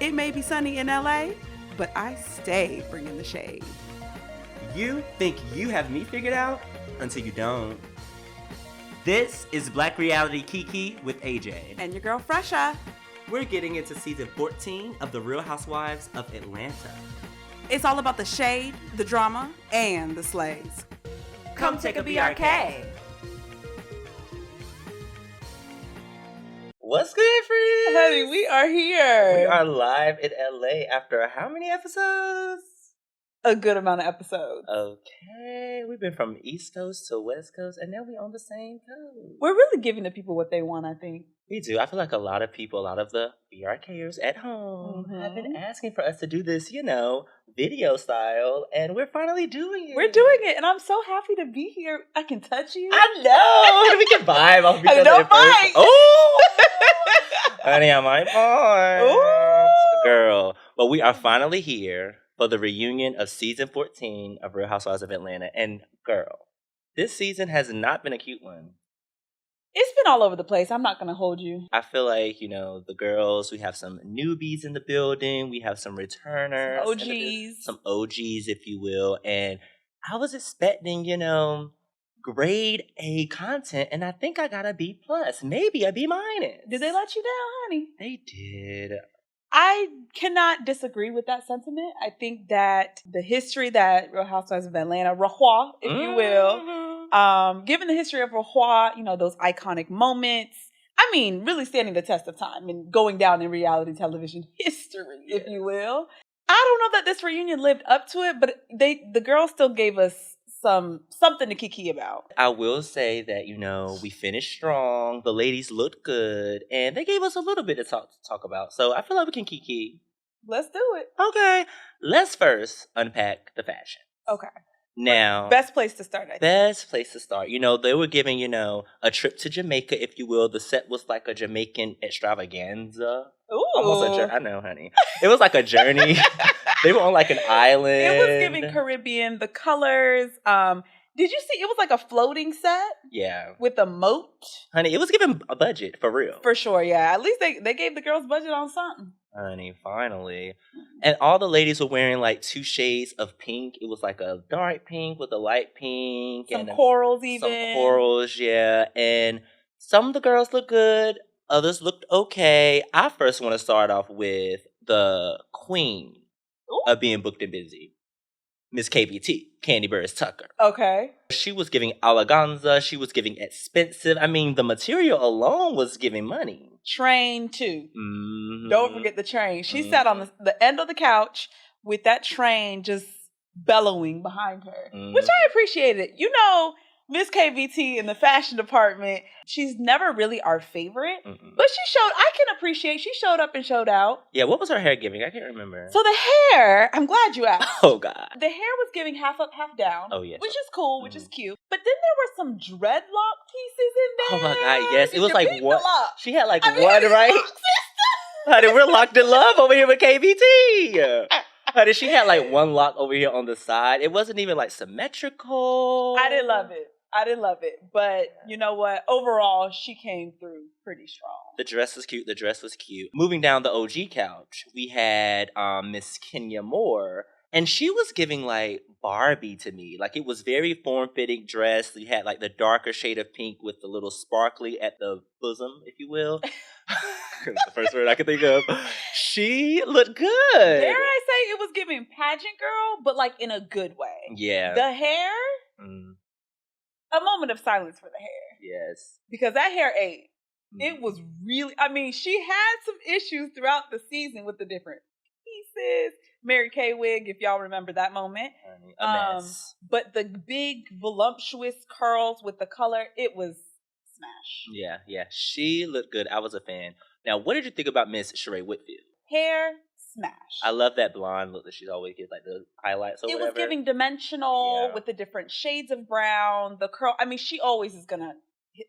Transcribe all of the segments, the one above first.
It may be sunny in LA, but I stay bringing the shade. You think you have me figured out until you don't. This is Black Reality Kiki with AJ. And your girl Fresha. We're getting into season 14 of The Real Housewives of Atlanta. It's all about the shade, the drama, and the slays. Come take a BRK. What's good, friends? Honey, we are here. We are live in LA after how many episodes? A good amount of episodes. Okay, we've been from East Coast to West Coast, and now we're on the same coast. We're really giving the people what they want, I think. We do. I feel like a lot of people, a lot of the BRKers at home have been asking for us to do this, video style, and we're finally doing it. We're doing it, and I'm so happy to be here. I can touch you. I know. We can vibe off each other. Don't bite. Oh, honey, I might bite. Ooh. Girl. But we are finally here for the reunion of season 14 of Real Housewives of Atlanta. And girl, this season has not been a cute one. It's been all over the place. I'm not going to hold you. I feel like, the girls, we have some newbies in the building. We have some returners. Some OGs. Some OGs, if you will. And I was expecting, grade A content. And I think I got a B+, maybe a B-. Did they let you down, honey? They did. I cannot disagree with that sentiment. I think that the history that Real Housewives of Atlanta, RHOA, if you will, given the history of RHOA, those iconic moments, I mean, really standing the test of time and going down in reality television history, if you will. I don't know that this reunion lived up to it, but the girls still gave us something to kiki about. I will say that, we finished strong. The ladies looked good. And they gave us a little bit to talk about. So I feel like we can kiki. Let's do it. Okay. Let's first unpack the fashion. Okay. Now. Best place to start, I think. Best place to start. They were giving, a trip to Jamaica, if you will. The set was like a Jamaican extravaganza. Ooh. Almost I know, honey. It was like a journey. They were on like an island. It was giving Caribbean. The colors. Did you see? It was like a floating set. Yeah. With a moat. Honey, it was giving a budget, for real. For sure, yeah. At least they gave the girls budget on something. Honey, finally. And all the ladies were wearing like 2 shades of pink. It was like a dark pink with a light pink. Some corals even. Some corals, yeah. And some of the girls looked good. Others looked okay. I first want to start off with the queen of being booked and busy. Miss KBT, Candy Burris Tucker. Okay. She was giving eleganza. She was giving expensive. I mean, the material alone was giving money. Train too. Mm-hmm. Don't forget the train. She sat on the end of the couch with that train just bellowing behind her, which I appreciated. Miss KBT in the fashion department, she's never really our favorite, but I can appreciate, she showed up and showed out. Yeah, what was her hair giving? I can't remember. So the hair, I'm glad you asked. Oh, God. The hair was giving half up, half down. Oh, yes. Which is cool, which is cute. But then there were some dreadlock pieces in there. Oh, my God, yes. It was like one. She had like one, honey, right? Honey, we're locked in love over here with KBT. Honey, she had like one lock over here on the side. It wasn't even like symmetrical. I didn't love it. But you know what? Overall, she came through pretty strong. The dress was cute. Moving down the OG couch, we had Miss Kenya Moore. And she was giving like Barbie to me. Like it was very form-fitting dress. You had like the darker shade of pink with the little sparkly at the bosom, if you will. That's the first word I could think of. She looked good. Dare I say it was giving pageant girl, but like in a good way. Yeah. The hair, a moment of silence for the hair. Yes. Because that hair ate. It was really, she had some issues throughout the season with the different pieces. Mary Kay wig, if y'all remember that moment. A mess. But the big, voluptuous curls with the color, it was smash. Yeah. She looked good. I was a fan. Now, what did you think about Miss Sheree Whitfield? Hair, smash. I love that blonde look that she's always gives, like the highlights or whatever. It was giving dimensional with the different shades of brown. The curl, she always is going to,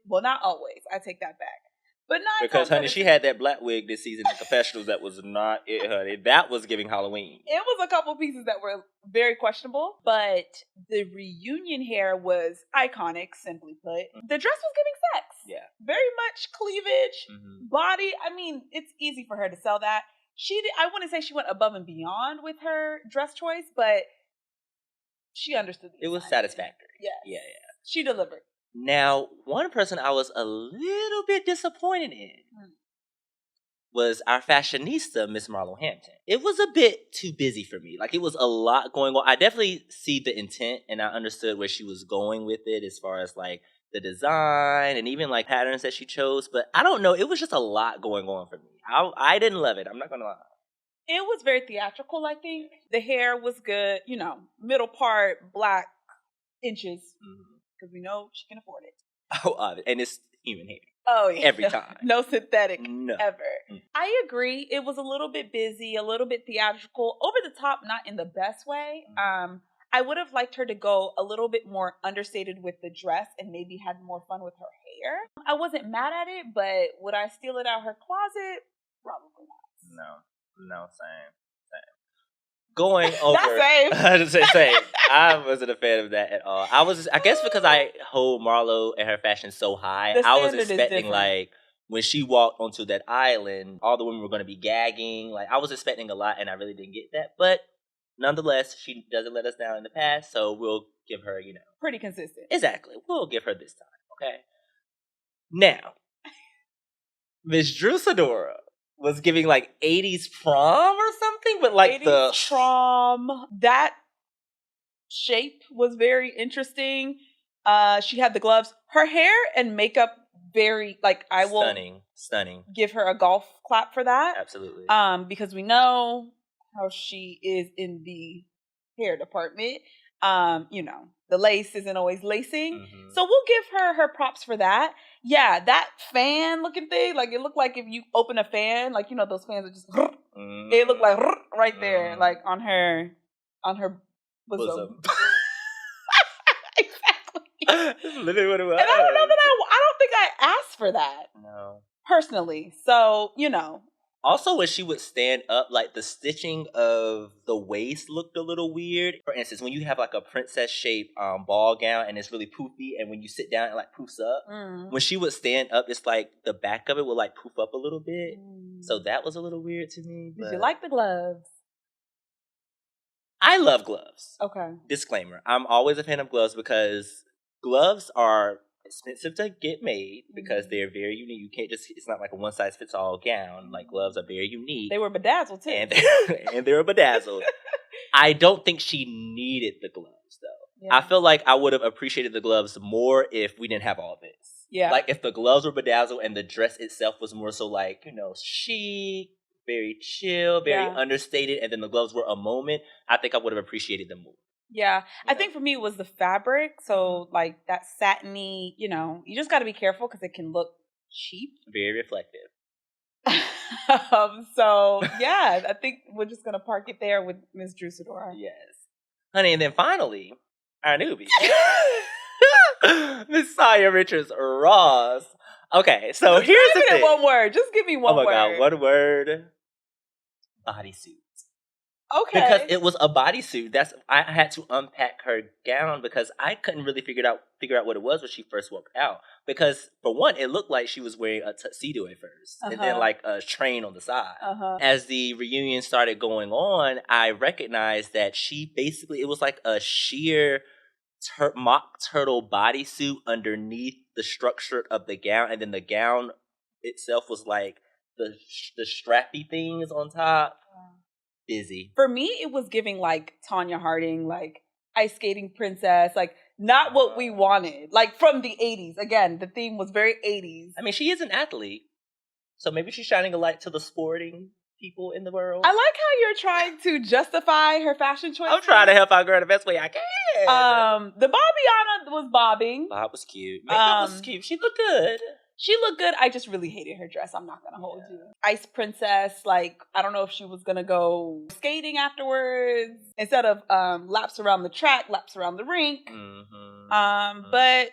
well, not always. I take that back. But not because, honey, she had that black wig this season in confessionals that was not it, honey. That was giving Halloween. It was a couple pieces that were very questionable, but the reunion hair was iconic, simply put. The dress was giving sex. Yeah. Very much cleavage, body. It's easy for her to sell that. I wouldn't say she went above and beyond with her dress choice, but she understood it was satisfactory. Yes. Yeah. She delivered. Now, one person I was a little bit disappointed in was our fashionista, Miss Marlo Hampton. It was a bit too busy for me. Like, it was a lot going on. I definitely see the intent, and I understood where she was going with it as far as, like, the design and even, like, patterns that she chose. But I don't know. It was just a lot going on for me. I didn't love it. I'm not going to lie. It was very theatrical, I think. The hair was good. You know, middle part, black inches. Because we know she can afford it. Oh, and it's human hair. Oh, yeah. Every time. No synthetic. No. Ever. I agree. It was a little bit busy, a little bit theatrical, over the top, not in the best way. I would have liked her to go a little bit more understated with the dress and maybe had more fun with her hair. I wasn't mad at it, but would I steal it out of her closet? Probably not. No, same. Going over, That's same. I just say same. I wasn't a fan of that at all. I guess because I hold Marlo and her fashion so high, I was expecting like when she walked onto that island, all the women were going to be gagging. Like I was expecting a lot, and I really didn't get that. But nonetheless, she doesn't let us down in the past, so we'll give her, pretty consistent. Exactly. We'll give her this time. Okay. Now, Miss Drew Sidora was giving like 80s prom or something, but like 80s prom. That shape was very interesting. She had the gloves. Her hair and makeup very I will stunning. Give her a golf clap for that. Absolutely. Because we know how she is in the hair department. The lace isn't always lacing. So we'll give her props for that. Yeah, that fan looking thing, like it looked like if you open a fan, like those fans are just it looked like right there, like on her bosom. Exactly. That's literally what it was. And I don't know that I don't think I asked for that. No. Personally. So, Also, when she would stand up, like the stitching of the waist looked a little weird. For instance, when you have like a princess shaped ball gown and it's really poofy, and when you sit down, it like poofs up. When she would stand up, it's like the back of it would like poof up a little bit. So that was a little weird to me. Did you like the gloves? I love gloves. Okay. Disclaimer: I'm always a fan of gloves because gloves are expensive to get made because they're very unique. You can't it's not like a one size fits all gown. Like gloves are very unique. They were bedazzled too. And they were bedazzled. I don't think she needed the gloves though. Yeah. I feel like I would have appreciated the gloves more if we didn't have all this. Yeah. Like if the gloves were bedazzled and the dress itself was more so like, chic, very chill, very understated, and then the gloves were a moment, I think I would have appreciated them more. Yeah, I think for me it was the fabric. So like that satiny, you just got to be careful because it can look cheap. Very reflective. So yeah, I think we're just gonna park it there with Miss Drew Sidora. Yes, honey, and then finally our newbie, Miss Saya Richards Ross. Okay, so here's the thing. One word. Just give me one word. Oh my God, one word. Bodysuit. Okay. Because it was a bodysuit. I had to unpack her gown because I couldn't really figure out what it was when she first walked out. Because for one, it looked like she was wearing a tuxedo at first, and then like a train on the side. As the reunion started going on, I recognized that it was like a sheer mock turtle bodysuit underneath the structure of the gown, and then the gown itself was like the strappy things on top. Busy. For me, it was giving like Tanya Harding, like ice skating princess, like not what we wanted, like from the 80s. Again, the theme was very 80s. I mean, she is an athlete, so maybe she's shining a light to the sporting people in the world. I like how you're trying to justify her fashion choice. I'm trying to help our girl the best way I can. The Bobbiana was bobbing. Bob was cute. Makeup was cute. She looked good. She looked good. I just really hated her dress. I'm not going to hold you. Ice princess, like, I don't know if she was going to go skating afterwards. Instead of laps around the track, laps around the rink. But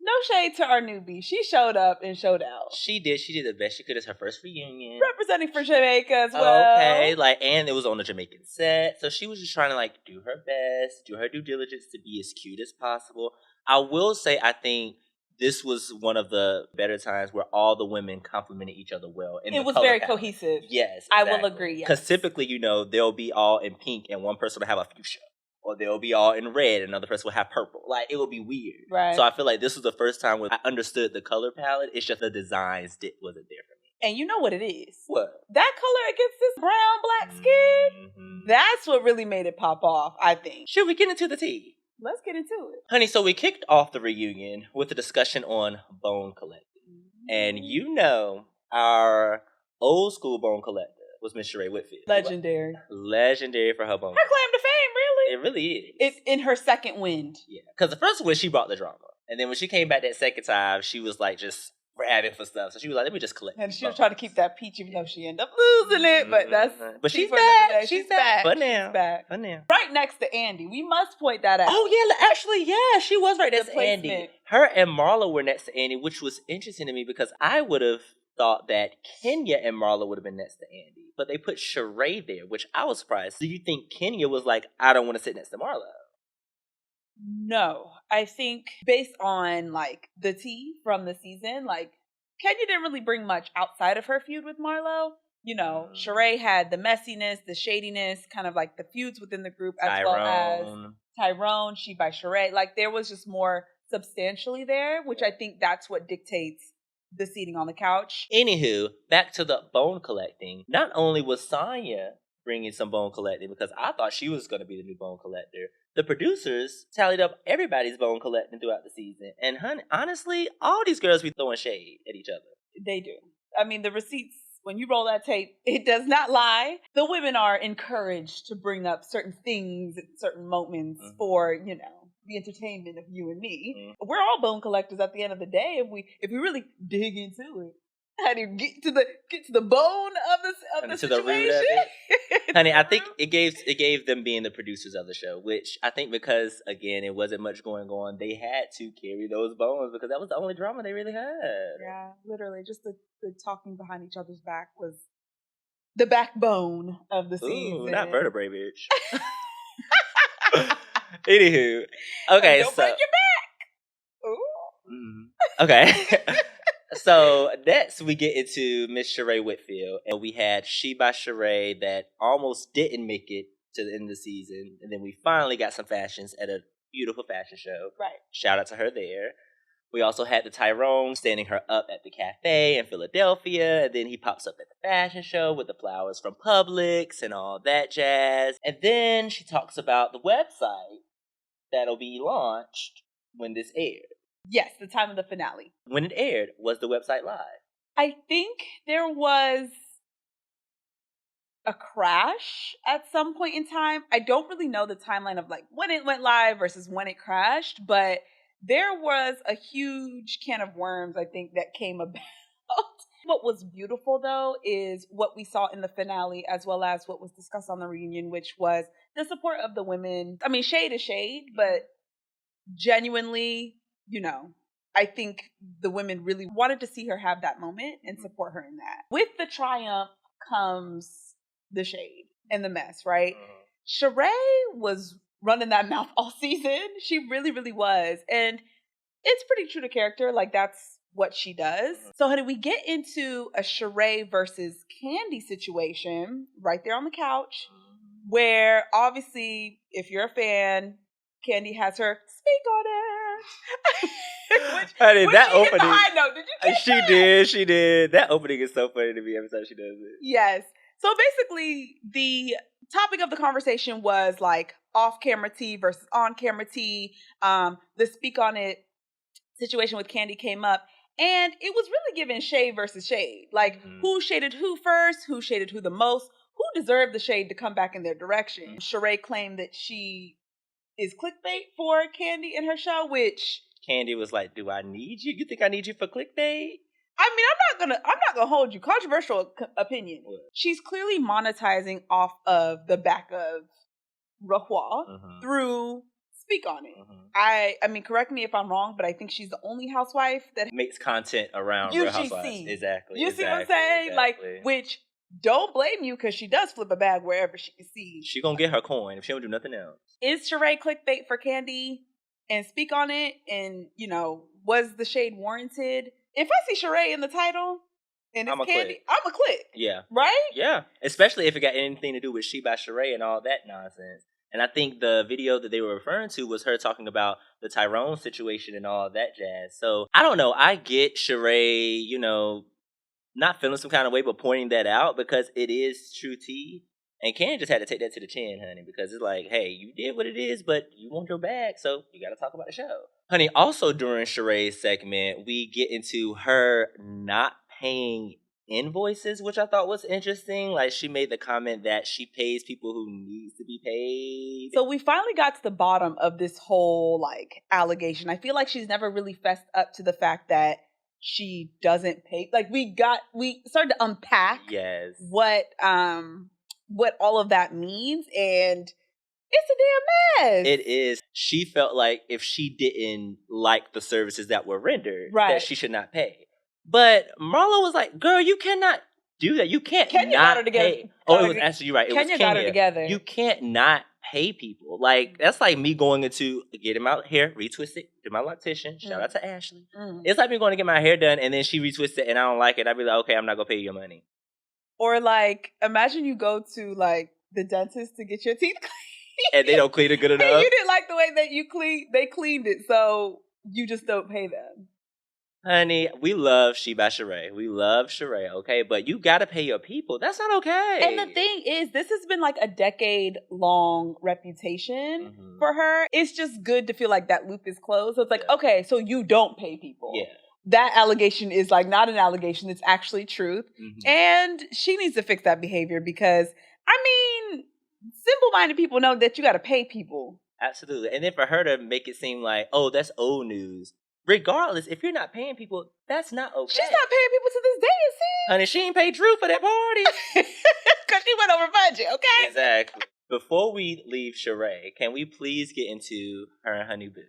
no shade to our newbie. She showed up and showed out. She did. She did the best she could. It's her first reunion. Representing for Jamaica as well. Okay. And it was on a Jamaican set. So she was just trying to, do her best, do her due diligence to be as cute as possible. I will say, I think this was one of the better times where all the women complimented each other well. It was very cohesive. Yes, exactly. I will agree. Because yes. typically, they'll be all in pink and one person will have a fuchsia. Or they'll be all in red and another person will have purple. Like, it would be weird. Right. So I feel like this was the first time when I understood the color palette. It's just the designs wasn't there for me. And you know what it is? What? That color against this brown, black skin, that's what really made it pop off, I think. Should we get into the tea? Let's get into it. Honey, so we kicked off the reunion with a discussion on bone collecting. And our old school bone collector was Miss Sheree Whitfield. Legendary. Legendary for her bone. Her claim to fame, really. It really is. It's in her second wind. Yeah. Because the first one, she brought the drama. And then when she came back that second time, she was like just grabbing for stuff. So she was like, let me just collect. And she was trying to keep that peach, even though she ended up losing it. But But she's back. She's back. For now. She's back. For now. Right next to Andy. We must point that out. Oh, yeah. Actually, yeah. She was right next to Andy. Her and Marla were next to Andy, which was interesting to me because I would have thought that Kenya and Marla would have been next to Andy. But they put Sheree there, which I was surprised. Do you think Kenya was like, I don't want to sit next to Marla? No. I think based on like the tea from the season, like Kenya didn't really bring much outside of her feud with Marlo. Sheree had the messiness, the shadiness, kind of like the feuds within the group, as well as Tyrone, she by Sheree. Like there was just more substantially there, which I think that's what dictates the seating on the couch. Anywho, back to the bone collecting. Not only was Sonya bringing some bone collecting, because I thought she was going to be the new bone collector, the producers tallied up everybody's bone collecting throughout the season. And honestly, all these girls be throwing shade at each other. They do. I mean, the receipts, when you roll that tape, it does not lie. The women are encouraged to bring up certain things at certain moments for, the entertainment of you and me. We're all bone collectors at the end of the day if we really dig into it. How do you get to the bone of the situation? The root of it. Honey, I think it gave them being the producers of the show, which I think because again it wasn't much going on, they had to carry those bones because that was the only drama they really had. Yeah, literally, just the talking behind each other's back was the backbone of the season. Ooh, not vertebrae, bitch. Anywho, okay, don't break your back. Ooh. Okay. So next we get into Miss Sheree Whitfield, and we had She by Sheree that almost didn't make it to the end of the season, and then we finally got some fashions at a beautiful fashion show. Right. Shout out to her there. We also had the Tyrone standing her up at the cafe in Philadelphia, and then he pops up at the fashion show with the flowers from Publix and all that jazz. And then she talks about the website that'll be launched when this aired. Yes, the time of the finale. When it aired, was the website live? I think there was a crash at some point in time. I don't really know the timeline of like when it went live versus when it crashed, but there was a huge can of worms, I think, that came about. What was beautiful, though, is what we saw in the finale, as well as what was discussed on the reunion, which was the support of the women. I mean, shade is shade, but genuinely, I think the women really wanted to see her have that moment and support her in that. With the triumph comes the shade and the mess, right? Sheree was running that mouth all season. She really, really was. And it's pretty true to character. Like, that's what she does. So, honey, we get into a Sheree versus Candy situation right there on the couch, where obviously, if you're a fan, Candy has her speak on it. Honey, that opening. High note. Did you catch that? She did. That opening is so funny to me every time she does it. Yes. So basically, the topic of the conversation was like off-camera tea versus on-camera tea. The speak on it situation with Candy came up, and it was really giving shade versus shade. Like, who shaded who first? Who shaded who the most? Who deserved the shade to come back in their direction? Sheree claimed that she is clickbait for Candy in her show, which Candy was like, "Do I need you? You think I need you for clickbait?" I mean, I'm not gonna hold you. Controversial opinion. What? She's clearly monetizing off of the back of RHOA through Speak on It. I mean, correct me if I'm wrong, but I think she's the only housewife that makes content around Real Housewives. Exactly. You see what I'm saying? Exactly. Like, which don't blame you because she does flip a bag wherever she can see. She gonna get her coin if she don't do nothing else. Is Sheree clickbait for Candy? and speak on it. And, you know, was the shade warranted? If I see Sheree in the title and it's Candy, I'm a click. Yeah. Right? Yeah. Especially if it got anything to do with She by Sheree and all that nonsense. And I think the video that they were referring to was her talking about the Tyrone situation and all that jazz. So, I don't know. I get Sheree, you know, not feeling some kind of way, but pointing that out because it is true tea. And Candy just had to take that to the chin, honey, because it's like, hey, you did what it is, but you want your bag, so you got to talk about the show. Honey, also during Sheree's segment, we get into her not paying invoices, which I thought was interesting. Like, she made the comment that she pays people who needs to be paid. So we finally got to the bottom of this whole, like, allegation. I feel like she's never really fessed up to the fact that she doesn't pay. Like, we started to unpack what all of that means, and it's a damn mess. It is. She felt like if she didn't like the services that were rendered, that she should not pay. But Marlo was like, girl, you cannot do that. You can't Kenya not got her together. pay. Oh, it was actually, you're right. It was Kenya. Got her together. You can't not pay people. Like, that's like me going into get my hair retwisted, do my loctician. Shout out to Ashley. It's like me going to get my hair done and then she retwists it and I don't like it. I'd be like, okay, I'm not going to pay you your money. Or like, imagine you go to like the dentist to get your teeth cleaned. And they don't clean it good enough. And you didn't like the way that they cleaned it, so you just don't pay them. Honey, we love She by Sheree. We love Sheree, okay? But you gotta pay your people. That's not okay. And the thing is, this has been like a decade-long reputation for her. It's just good to feel like that loop is closed. So it's like, okay, so you don't pay people. Yeah. That allegation is like not an allegation. It's actually truth. And she needs to fix that behavior because, I mean, simple-minded people know that you got to pay people. Absolutely. And then for her to make it seem like, oh, that's old news. Regardless, if you're not paying people, that's not okay. She's not paying people to this day, is she? Honey, she ain't paid Drew for that party. Because she went over budget, okay? Exactly. Before we leave Sheree, can we please get into her and her new boo?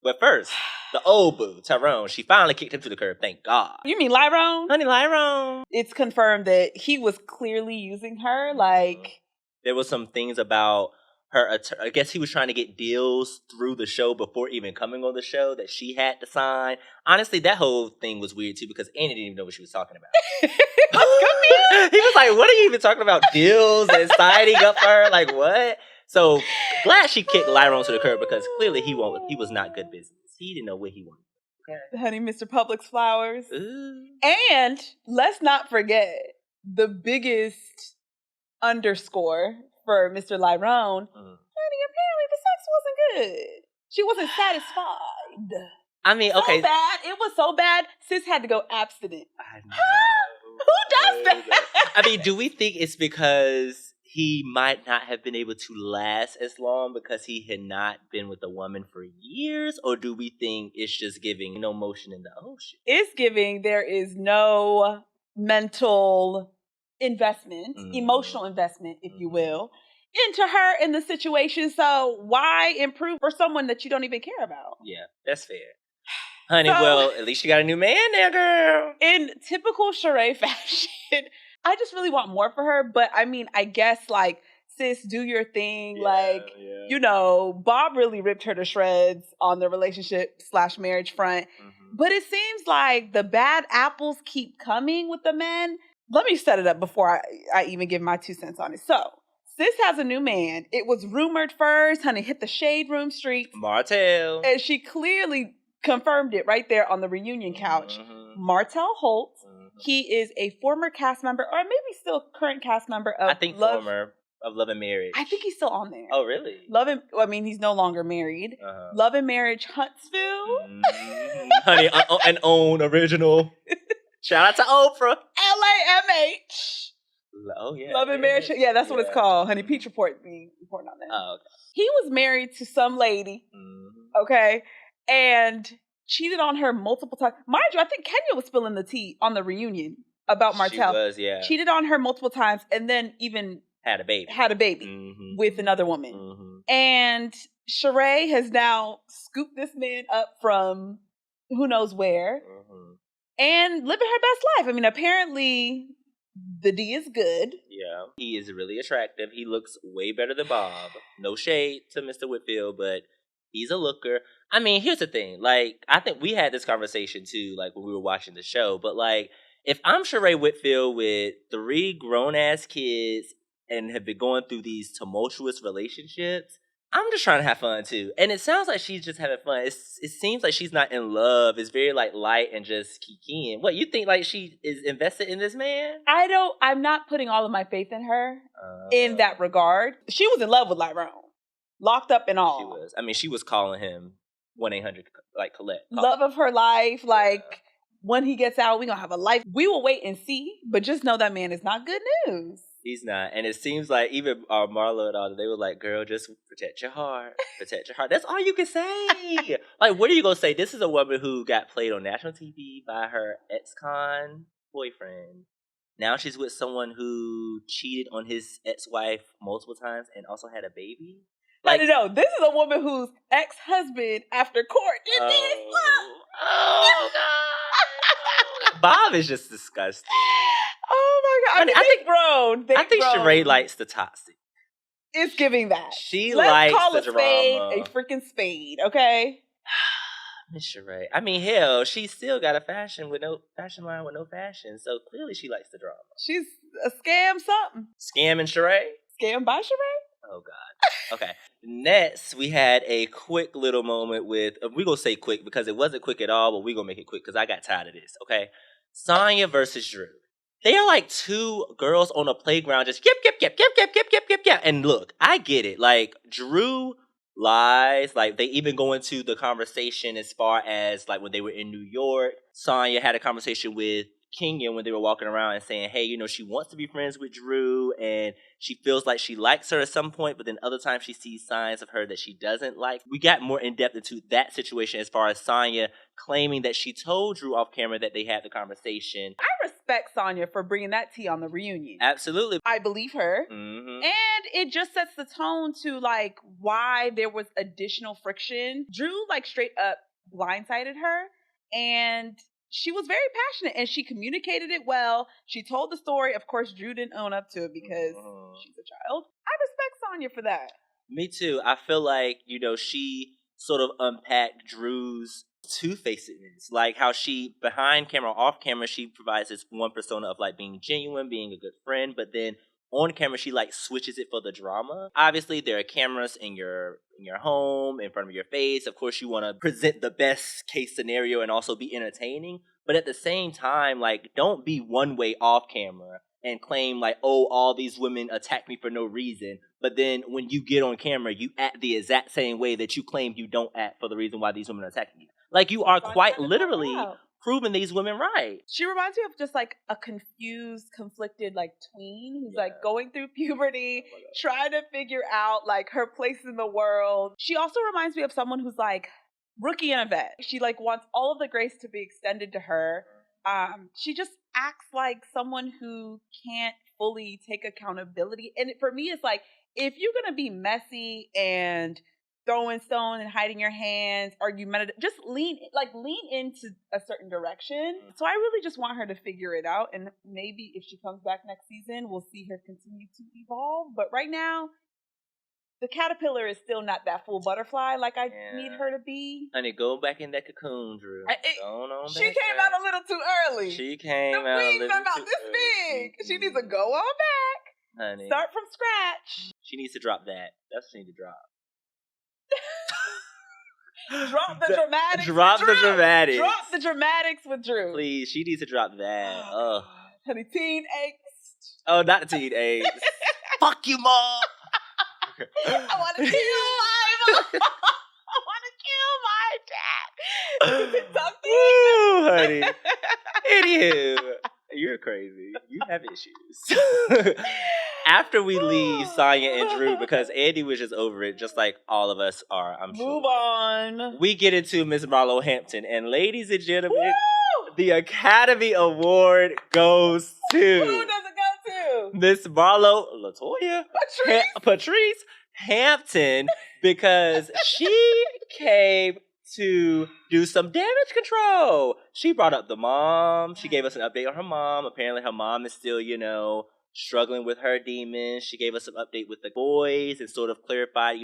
But first, the old boo, Tyrone, she finally kicked him to the curb, thank God. You mean Lyrone? Honey, Lyrone. It's confirmed that he was clearly using her, like... There was some things about her, I guess he was trying to get deals through the show before even coming on the show that she had to sign. Honestly, that whole thing was weird too because Andy didn't even know what she was talking about. He was like, what are you even talking about? Deals and signing up for her? Like, what? So, glad she kicked Lyrone to the curb because clearly he was not good business. He didn't know what he wanted. Okay. Honey, Mr. Public's flowers. Ooh. And let's not forget the biggest underscore for Mr. Lyrone. Honey, apparently the sex wasn't good. She wasn't satisfied. I mean, okay. So bad. It was so bad. Sis had to go abstinent. I know. Who does that? I mean, do we think it's because he might not have been able to last as long because he had not been with a woman for years? Or do we think it's just giving no motion in the ocean? It's giving there is no mental investment, emotional investment, if you will, into her in the situation. So why improve for someone that you don't even care about? Yeah, that's fair. Honey, well, at least you got a new man there, girl. In typical Sheree fashion, I just really want more for her. But I mean, I guess like, sis, do your thing. You know, Bob really ripped her to shreds on the relationship/marriage front. But it seems like the bad apples keep coming with the men. Let me set it up before I even give my 2 cents on it. So, sis has a new man. It was rumored first, honey, hit the shade room streets. Martell. And she clearly confirmed it right there on the reunion couch. Martell Holt. He is a former cast member, or maybe still current cast member of former of Love and Marriage. I think he's still on there. Oh, really? He's no longer married. Love and Marriage Huntsville. Honey, an own original. Shout out to Oprah. LAMH. Oh, yeah. Love and Marriage. Yeah, that's what it's called. Honey, Peach Report being reported on that. Oh, okay. He was married to some lady. Okay. And cheated on her multiple times. Mind you, I think Kenya was spilling the tea on the reunion about Martell. She was, yeah. Cheated on her multiple times and then even had a baby with another woman. And Sheree has now scooped this man up from who knows where and living her best life. I mean, apparently the D is good. Yeah. He is really attractive. He looks way better than Bob. No shade to Mr. Whitfield, but He's a looker. I mean, here's the thing. Like, I think we had this conversation too, like when we were watching the show. But like, if I'm Sheree Whitfield with 3 grown ass kids and have been going through these tumultuous relationships, I'm just trying to have fun too. And it sounds like she's just having fun. It seems like she's not in love. It's very like light and just kikiing. What, you think like she is invested in this man? I'm not putting all of my faith in her in that regard. She was in love with Tyrone. Locked up and all. She was. I mean, she was calling him 1-800 like Colette. Love of her life. Like, when he gets out, we're going to have a life. We will wait and see. But just know that man is not good news. He's not. And it seems like even Marlo and all, they were like, girl, just protect your heart. Protect your heart. That's all you can say. Like, what are you going to say? This is a woman who got played on national TV by her ex-con boyfriend. Now she's with someone who cheated on his ex-wife multiple times and also had a baby. Like, no. This is a woman whose ex-husband, after court, did this. Oh, God. Bob is just disgusting. Oh, my God. I think grown. I think Sheree likes the toxic. It's giving that. She likes call the a spade drama. a freaking spade, okay? Miss Sheree. I mean, hell, she still got a fashion line with no fashion. So clearly she likes the drama. She's a scam something. Scamming Sheree? Scam by Sheree? Oh, God. Okay. Next, we had a quick little moment with, we're going to say quick because it wasn't quick at all, but we're going to make it quick because I got tired of this, okay? Sonya versus Drew. They are like 2 girls on a playground just yip. And look, I get it. Like, Drew lies. Like, they even go into the conversation as far as, like, when they were in New York. Sonya had a conversation with Kenya when they were walking around and saying, hey, you know, she wants to be friends with Drew and she feels like she likes her at some point, but then other times she sees signs of her that she doesn't like. We got more in depth into that situation as far as Sonya claiming that she told Drew off camera that they had the conversation. I respect Sonya for bringing that tea on the reunion. Absolutely. I believe her. Mm-hmm. And it just sets the tone to like why there was additional friction. Drew like straight up blindsided her and she was very passionate and she communicated it well. She told the story. Of course, Drew didn't own up to it because she's a child. I respect Sonya for that. Me too. I feel like, you know, she sort of unpacked Drew's two-facedness. Like how she, behind camera, off camera, she provides this one persona of like being genuine, being a good friend, but then on camera, she like switches it for the drama. Obviously, there are cameras in your home, in front of your face. Of course, you want to present the best case scenario and also be entertaining. But at the same time, like, don't be one way off camera and claim like, oh, all these women attack me for no reason. But then when you get on camera, you act the exact same way that you claim you don't act for the reason why these women are attacking you. Like, you are quite literally proving these women right. She reminds me of just like a confused, conflicted like tween who's like going through puberty, trying to figure out like her place in the world. She also reminds me of someone who's like rookie and a vet. She like wants all of the grace to be extended to her. She just acts like someone who can't fully take accountability. And for me, it's like, if you're gonna be messy and throwing stone and hiding your hands, argumentative, just lean into a certain direction. So I really just want her to figure it out. And maybe if she comes back next season, we'll see her continue to evolve. But right now, the caterpillar is still not that full butterfly like I need her to be. Honey, go back in that cocoon, Drew. She came out a little too early. She came out a little too early. The queen came out this big. She needs to go on back. Honey. Start from scratch. She needs to drop that. That's what she needs to drop. Drop the dramatics. Drop the dramatics. Drop the dramatics with Drew. Please, she needs to drop that. Oh. Honey, teen angst. Oh, not teen angst. Fuck you, Mom. I want to kill my mom. I want to kill my dad. Ooh, honey. Anywho, you're crazy. You have issues. After we leave Sonya and Drew, because Andy was just over it, just like all of us are, I'm sure. Move on. We get into Miss Marlo Hampton. And ladies and gentlemen, the Academy Award goes to... Who does it go to? Miss Marlo LaToya Patrice Hampton, because she came to do some damage control. She brought up the mom. She gave us an update on her mom. Apparently her mom is still, you know, struggling with her demons. She gave us some update with the boys and sort of clarified,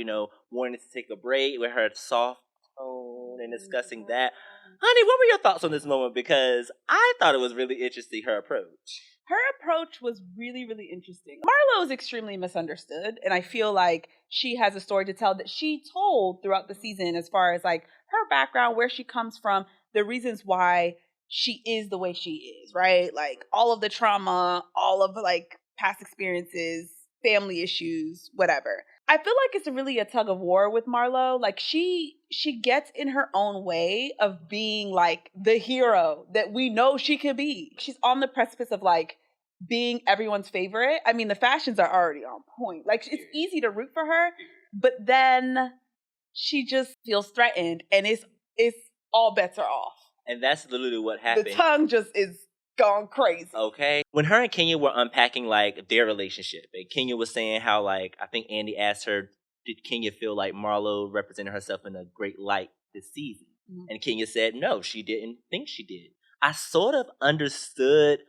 wanting to take a break with her soft tone and discussing that. Honey, what were your thoughts on this moment? Because I thought it was really interesting, her approach. Her approach was really, really interesting. Marlo is extremely misunderstood, and I feel like she has a story to tell that she told throughout the season as far as like her background, where she comes from, the reasons why she is the way she is, right? Like all of the trauma, all of like past experiences, family issues, whatever. I feel like it's really a tug of war with Marlo. Like she gets in her own way of being like the hero that we know she can be. She's on the precipice of like being everyone's favorite. I mean, the fashions are already on point. Like it's easy to root for her, but then she just feels threatened and it's all bets are off. And that's literally what happened. The tongue just is gone crazy. Okay. When her and Kenya were unpacking like their relationship, and Kenya was saying how like I think Andy asked her, did Kenya feel like Marlo represented herself in a great light this season? Mm-hmm. And Kenya said no, she didn't think she did. I sort of understood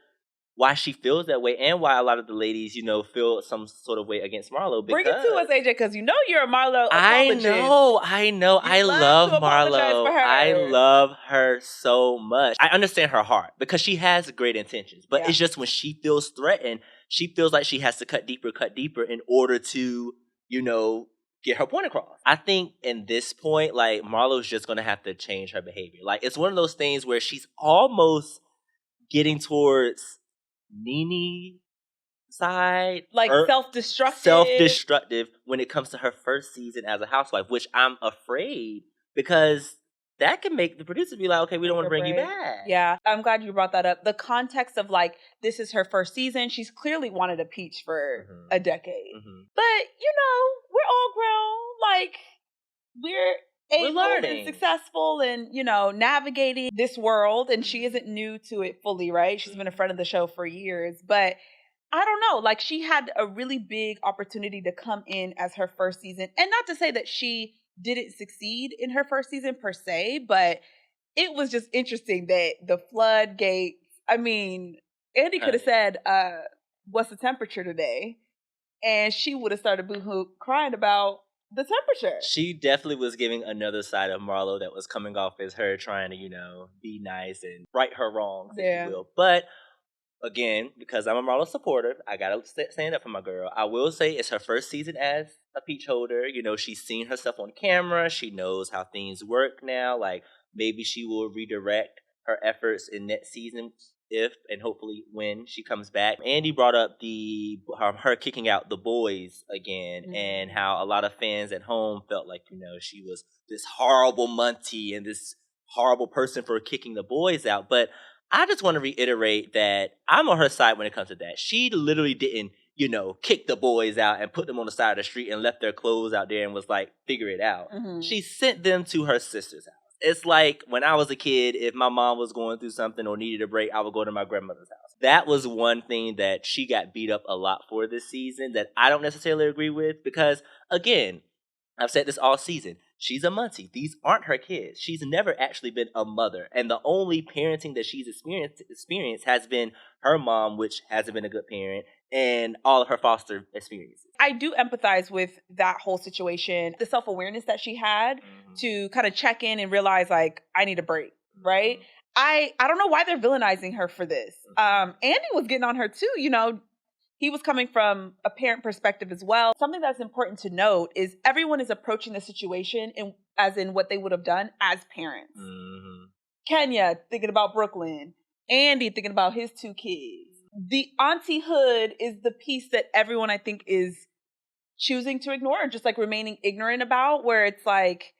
why she feels that way and why a lot of the ladies, feel some sort of way against Marlo. Bring it to us, AJ, because you're a Marlo apologist. I know. I love Marlo. I love her so much. I understand her heart because she has great intentions. But it's just when she feels threatened, she feels like she has to cut deeper in order to, get her point across. I think in this point, like, Marlo's just going to have to change her behavior. Like, it's one of those things where she's almost getting towards Nene side, like self-destructive when it comes to her first season as a housewife, which I'm afraid because that can make the producer be like, okay, we don't want to bring you back. Yeah, I'm glad you brought that up. The context of like, this is her first season. She's clearly wanted a peach for a decade. Mm-hmm. But, we're all grown. Like, we're able and successful and, navigating this world. And she isn't new to it fully, right? She's been a friend of the show for years. But I don't know. Like, she had a really big opportunity to come in as her first season. And not to say that she didn't succeed in her first season per se, but it was just interesting that the floodgates, I mean, Andy could have said, what's the temperature today? And she would have started boohoo crying about the temperature. She definitely was giving another side of Marlo that was coming off as her trying to, be nice and right her wrongs, if you will. But again, because I'm a Marlo supporter, I gotta stand up for my girl. I will say it's her first season as a peach holder. She's seen herself on camera. She knows how things work now. Like, maybe she will redirect her efforts in next season if and hopefully when she comes back. Andy brought up her kicking out the boys again, and how a lot of fans at home felt like, she was this horrible Muntie and this horrible person for kicking the boys out. But I just want to reiterate that I'm on her side when it comes to that. She literally didn't, kick the boys out and put them on the side of the street and left their clothes out there and was like, figure it out. Mm-hmm. She sent them to her sister's house. It's like when I was a kid, if my mom was going through something or needed a break, I would go to my grandmother's house. That was one thing that she got beat up a lot for this season that I don't necessarily agree with because, again, I've said this all season. She's a Muncie. These aren't her kids. She's never actually been a mother. And the only parenting that she's experienced has been her mom, which hasn't been a good parent, and all of her foster experiences. I do empathize with that whole situation. The self-awareness that she had to kind of check in and realize, like, I need a break, right? I don't know why they're villainizing her for this. Andy was getting on her too, He was coming from a parent perspective as well. Something that's important to note is everyone is approaching the situation as in what they would have done as parents. Mm-hmm. Kenya thinking about Brooklyn. Andy thinking about his 2 kids. The auntie-hood is the piece that everyone, I think, is choosing to ignore and just like remaining ignorant about, where it's like,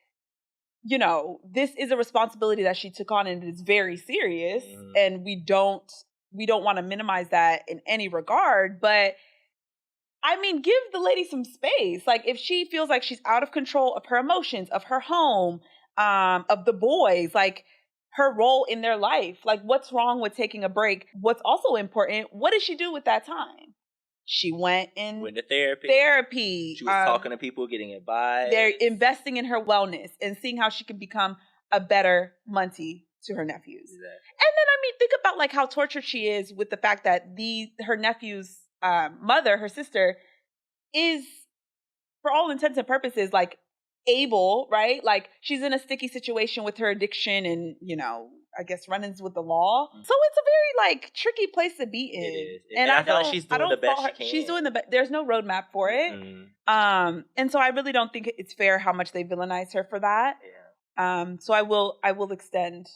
this is a responsibility that she took on and it's very serious. Mm-hmm. And we don't want to minimize that in any regard, but I mean, give the lady some space. Like, if she feels like she's out of control of her emotions, of her home, of the boys, like her role in their life, like what's wrong with taking a break? What's also important, what did she do with that time? She went to therapy. She was talking to people, getting advice. They're investing in her wellness and seeing how she can become a better Muntie to her nephews. Exactly. And then, I mean, think about like how tortured she is with the fact that her nephews mother, her sister, is, for all intents and purposes, like, able, right? Like, she's in a sticky situation with her addiction and, you know, I guess run-ins with the law. So it's a very, like, tricky place to be in. It is. And I feel like she's doing the best she can. She's doing the best. There's no roadmap for it. Mm-hmm. And so I really don't think it's fair how much they villainize her for that. Yeah. So I will extend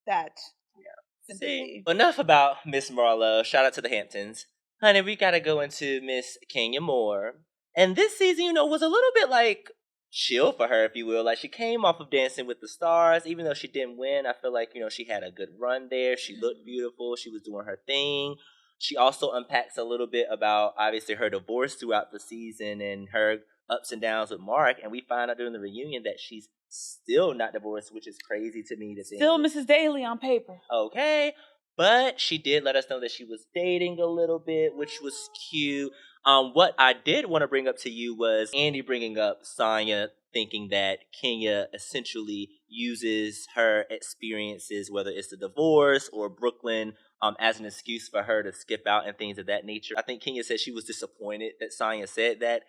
that. Yeah. See, enough about Miss Marlowe. Shout out to the Hamptons. Honey, we gotta go into Miss Kenya Moore. And this season, you know, was a little bit like chill for her, if you will. Like, she came off of Dancing with the Stars. Even though she didn't win, I feel like, you know, she had a good run there. She looked beautiful. She was doing her thing. She also unpacks a little bit about, obviously, her divorce throughout the season and her ups and downs with Mark. And we find out during the reunion that she's still not divorced, which is crazy to me to think. Still Mrs. Daly on paper. Okay. But she did let us know that she was dating a little bit, which was cute. What I did want to bring up to you was Andy bringing up Sonya thinking that Kenya essentially uses her experiences, whether it's the divorce or Brooklyn, as an excuse for her to skip out and things of that nature. I think Kenya said she was disappointed that Sonya said that.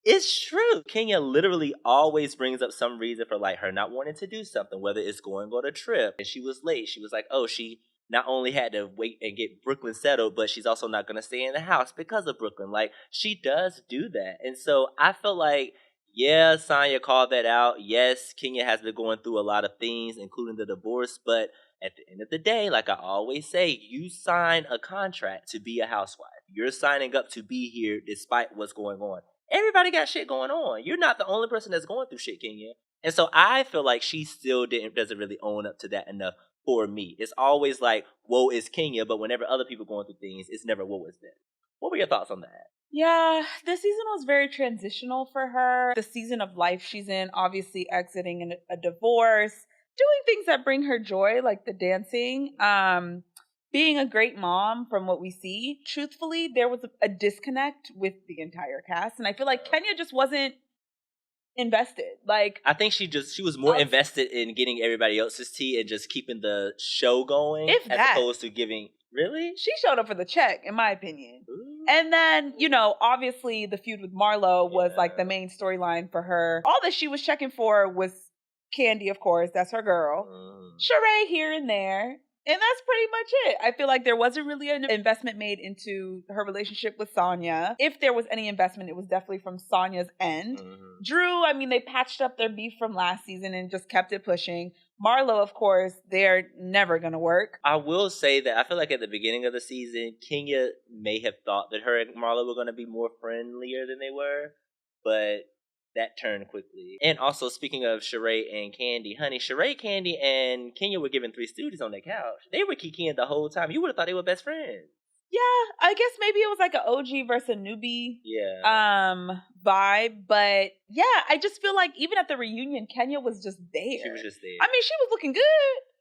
It's true. Kenya literally always brings up some reason for, like, her not wanting to do something, whether it's going on a trip. And she was late. She was like, oh, she not only had to wait and get Brooklyn settled, but she's also not going to stay in the house because of Brooklyn. Like, she does do that. And so I feel like, yeah, Sonya called that out. Yes, Kenya has been going through a lot of things, including the divorce. But at the end of the day, like I always say, you sign a contract to be a housewife. You're signing up to be here despite what's going on. Everybody got shit going on. You're not the only person that's going through shit, Kenya. And so I feel like she still doesn't really own up to that enough for me. It's always like, woe is Kenya, but whenever other people going through things, it's never woe is them. What were your thoughts on that? Yeah, this season was very transitional for her. The season of life she's in, obviously exiting a divorce, doing things that bring her joy, like the dancing, being a great mom from what we see. Truthfully, there was a disconnect with the entire cast. And I feel like Kenya just wasn't invested. Like, I think she was more invested in getting everybody else's tea and just keeping the show going, opposed to giving. Really? She showed up for the check, in my opinion. Ooh. And then, you know, obviously the feud with Marlo was like the main storyline for her. All that she was checking for was Candy, of course. That's her girl. Sheree here and there. And that's pretty much it. I feel like there wasn't really an investment made into her relationship with Sonya. If there was any investment, it was definitely from Sonya's end. Mm-hmm. Drew, I mean, they patched up their beef from last season and just kept it pushing. Marlo, of course, they're never going to work. I will say that I feel like at the beginning of the season, Kenya may have thought that her and Marlo were going to be more friendlier than they were. But that turned quickly. And also, speaking of Sheree and Candy, honey, Sheree, Candy, and Kenya were given 3 Stooges on their couch. They were kikiing the whole time. You would have thought they were best friends. Yeah, I guess maybe it was like an OG versus a newbie vibe. But yeah, I just feel like even at the reunion, Kenya was just there. She was just there. I mean, she was looking good.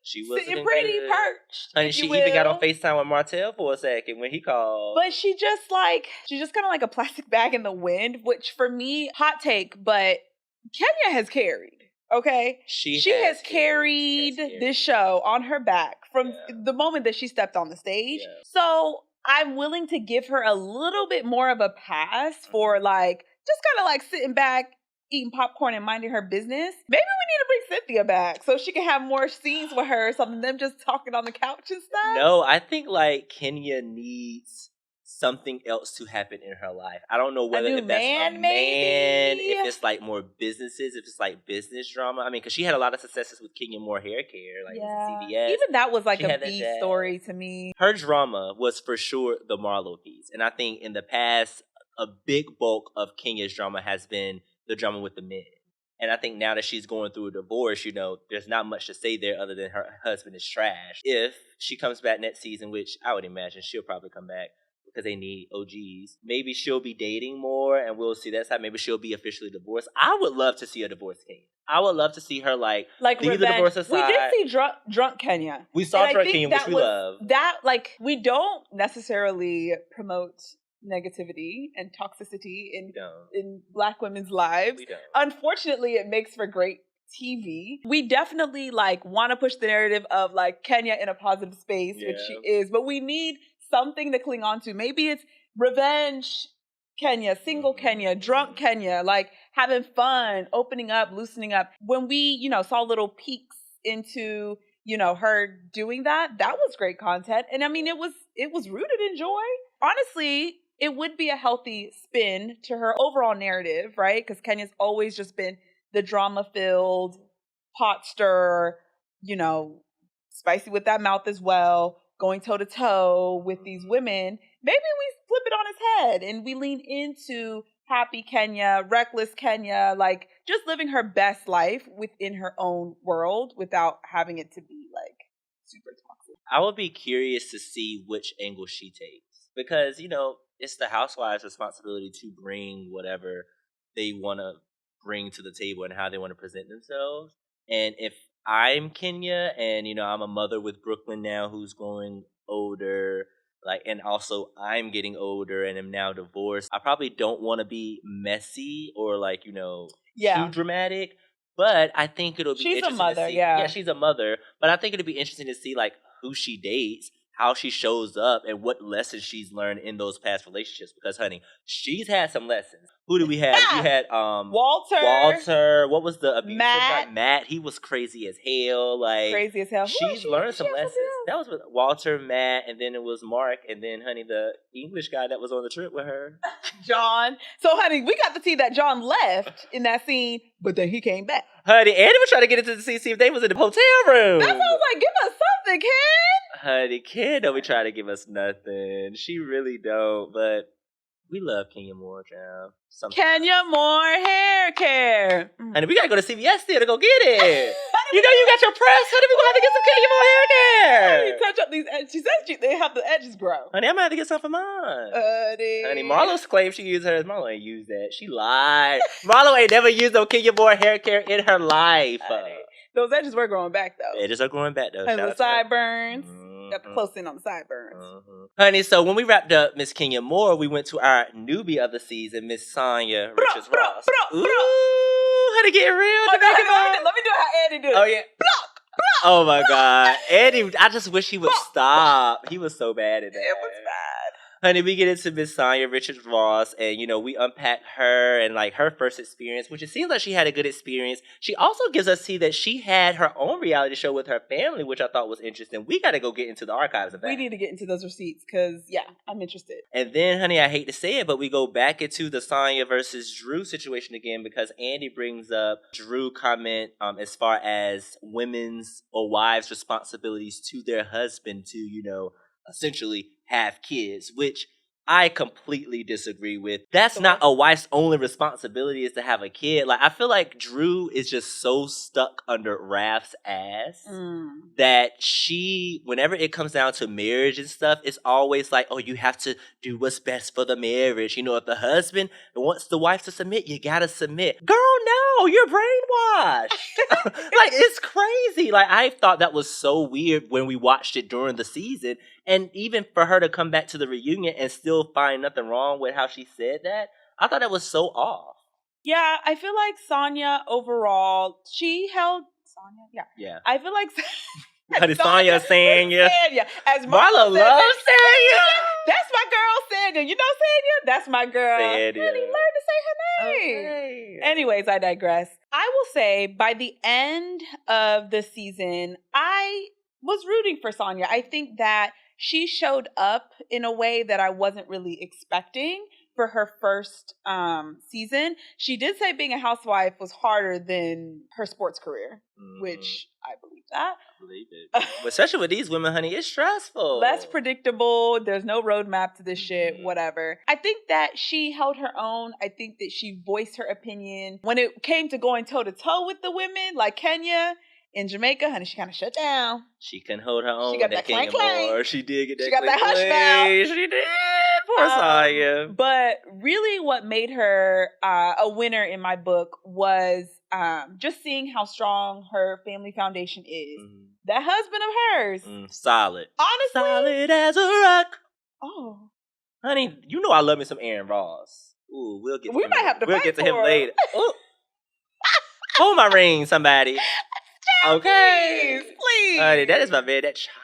She was sitting pretty perched. And she even got on FaceTime with Martell for a second when he called. But she's just kind of like a plastic bag in the wind, which for me, hot take, but Kenya has carried. Okay? She has carried this show on her back from the moment that she stepped on the stage. Yeah. So I'm willing to give her a little bit more of a pass for like, just kind of like sitting back, eating popcorn and minding her business. Maybe we need to bring Cynthia back so she can have more scenes with her, so them just talking on the couch and stuff. No, I think like Kenya needs something else to happen in her life. I don't know whether if that's a man, if it's like more businesses, if it's like business drama. I mean, because she had a lot of successes with Kenya Moore hair care, like CVS. Even that was like a B story to me. Her drama was for sure the Marlo piece. And I think in the past, a big bulk of Kenya's drama has been the drama with the men. And I think now that she's going through a divorce, you know, there's not much to say there other than her husband is trash. If she comes back next season, which I would imagine she'll probably come back because they need OGs, maybe she'll be dating more and we'll see that side. Maybe she'll be officially divorced. I would love to see a divorced Kenya. I would love to see her like leave the divorce aside. We did see drunk Kenya. We saw drunk Kenya, which we love. That, like, we don't necessarily promote negativity and toxicity in Black women's lives. We don't. Unfortunately, it makes for great TV. We definitely like want to push the narrative of like Kenya in a positive space, which she is, but we need something to cling on to. Maybe it's revenge Kenya, single Kenya, drunk Kenya, like having fun, opening up, loosening up. When we, saw little peeks into, her doing that was great content. And I mean, it was rooted in joy. Honestly, it would be a healthy spin to her overall narrative, right? Because Kenya's always just been the drama-filled, pot stirrer, spicy with that mouth as well, going toe-to-toe with these women. Maybe we flip it on its head and we lean into happy Kenya, reckless Kenya, like just living her best life within her own world without having it to be like super toxic. I would be curious to see which angle she takes because, it's the housewives' responsibility to bring whatever they want to bring to the table and how they want to present themselves. And if I'm Kenya and, I'm a mother with Brooklyn now who's growing older, and also I'm getting older and am now divorced, I probably don't want to be messy or too dramatic. But I think it'll be interesting a mother, to see. Yeah, she's a mother. But I think it'll be interesting to see who she dates, how she shows up, and what lessons she's learned in those past relationships. Because, honey, she's had some lessons. Who do we have? We had Walter. What was the abusive guy? Matt. He was crazy as hell. Crazy as hell. She's learned some lessons. That was with Walter, Matt, and then it was Mark, and then, honey, the English guy that was on the trip with her. John. So, honey, we got to see that John left in that scene, but then he came back. Honey, Andy was trying to get into the see if they was in the hotel room. That's why I was like, give us something, Ken. Honey, Ken don't be trying to give us nothing. She really don't, but we love Kenya Moore, child. Kenya Moore hair care. Honey, we gotta go to CVS there to go get it. You got your press, honey. We gonna have to get some Kenya Moore hair care. Honey, touch up these edges. She says they have the edges grow. Honey, I might have to get some for mine. Honey, Marlo's claimed she used hers. Marlo ain't used that. She lied. Marlo ain't never used no Kenya Moore hair care in her life. Honey, those edges were growing back, though. Edges are growing back, though. And the sideburns. Got the close in on the sideburns. Honey, so when we wrapped up Miss Kenya Moore, we went to our newbie of the season, Miss Sonya Richards-Ross. Ooh, honey, get real. Let me do how Andy did it. Oh, yeah. Oh, my God. Andy, I just wish he would stop. He was so bad at that. It was bad. Honey, we get into Miss Sonya Richards-Ross, and, we unpack her and, her first experience, which it seems like she had a good experience. She also gives us see that she had her own reality show with her family, which I thought was interesting. We got to go get into the archives of that. We need to get into those receipts, because, I'm interested. And then, honey, I hate to say it, but we go back into the Sonya versus Drew situation again, because Andy brings up Drew comment as far as women's or wives' responsibilities to their husband to, essentially have kids, which I completely disagree with. That's not a wife's only responsibility is to have a kid. I feel like Drew is just so stuck under Raph's ass that she, whenever it comes down to marriage and stuff, it's always like, oh, you have to do what's best for the marriage. If the husband wants the wife to submit, you gotta submit. Girl, no, you're brainwashed. It's crazy. I thought that was so weird when we watched it during the season. And even for her to come back to the reunion and still find nothing wrong with how she said that, I thought that was so off. Yeah, I feel like Sonya overall, she held Sonya. Yeah. I feel like Sonya Sanya. As Marlo loves Sanya. That's my girl Sanya. You know Sanya? That's my girl. Sanya. Honey, learn to say her name. Okay. Anyways, I digress. I will say by the end of the season, I was rooting for Sonya. I think that she showed up in a way that I wasn't really expecting for her first season. She did say being a housewife was harder than her sports career, which I believe that. I believe it. But especially with these women, honey, it's stressful. Less predictable. There's no roadmap to this shit, whatever. I think that she held her own. I think that she voiced her opinion. When it came to going toe-to-toe with the women, like Kenya, in Jamaica, honey, she kind of shut down. She couldn't hold her own. She got that clank clank. She did get that. She got that hush mouth. She did. Poor Sonya. But really, what made her a winner in my book was just seeing how strong her family foundation is. That husband of hers, solid. Honestly, solid as a rock. Oh, honey, you know I love me some Aaron Ross. Ooh, we'll get. We might have to. We'll get to him later. Hold my ring, somebody. Okay. Please. Honey, that is my man. That chocolate.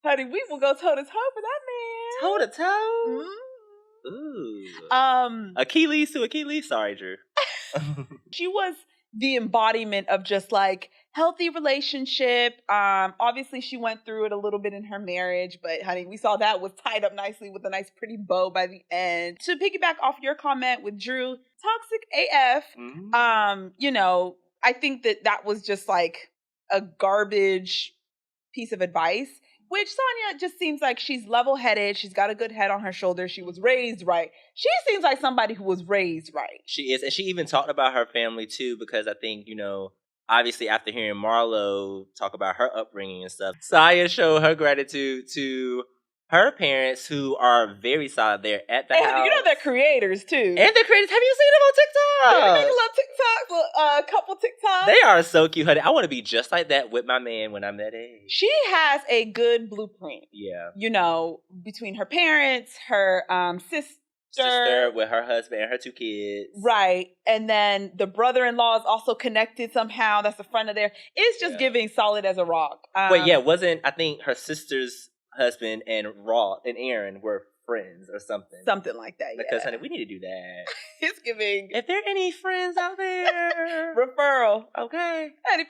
Honey, we will go toe-to-toe for that man. Toe-to-toe? Ooh. Achilles to Achilles? Sorry, Drew. She was the embodiment of just like healthy relationship. Obviously she went through it a little bit in her marriage, but honey, we saw that was tied up nicely with a nice pretty bow by the end. To piggyback off your comment with Drew, toxic AF. You know, I think that was just like a garbage piece of advice, which Sonia just seems like she's level-headed. She's got a good head on her shoulders. She was raised right. She seems like somebody who was raised right. She is. And she even talked about her family, too, because I think, you know, obviously after hearing Marlo talk about her upbringing and stuff, Sonia showed her gratitude to her parents, who are very solid there at the house. You know they're creators, too. And they're creators. Have you seen them on TikTok? They make a little TikTok, a couple TikToks. They are so cute, honey. I want to be just like that with my man when I'm that age. She has a good blueprint. Yeah. You know, between her parents, her sister with her husband and her 2 kids. Right. And then the brother-in-law is also connected somehow. That's the friend of there. It's just giving solid as a rock. Wasn't, I think her sister's husband and Aaron were friends or something. Something like that, Because, honey, we need to do that. It's giving. If there are any friends out there. Referral. Okay. Honey, $50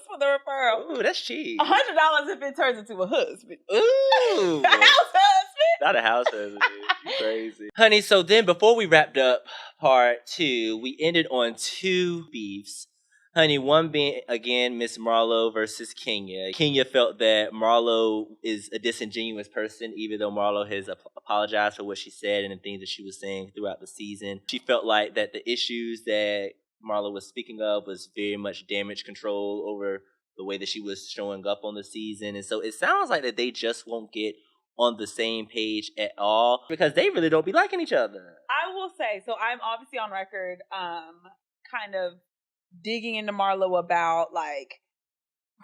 for the referral. Ooh, that's cheap. $100 if it turns into a husband. Ooh. A house husband. Not a house husband, dude. Crazy. Honey, so then before we wrapped up part 2, we ended on 2 beefs. Honey, one being, again, Miss Marlo versus Kenya. Kenya felt that Marlo is a disingenuous person, even though Marlo has apologized for what she said and the things that she was saying throughout the season. She felt like that the issues that Marlo was speaking of was very much damage control over the way that she was showing up on the season. And so it sounds like that they just won't get on the same page at all because they really don't be liking each other. I will say, so I'm obviously on record kind of digging into Marlo about like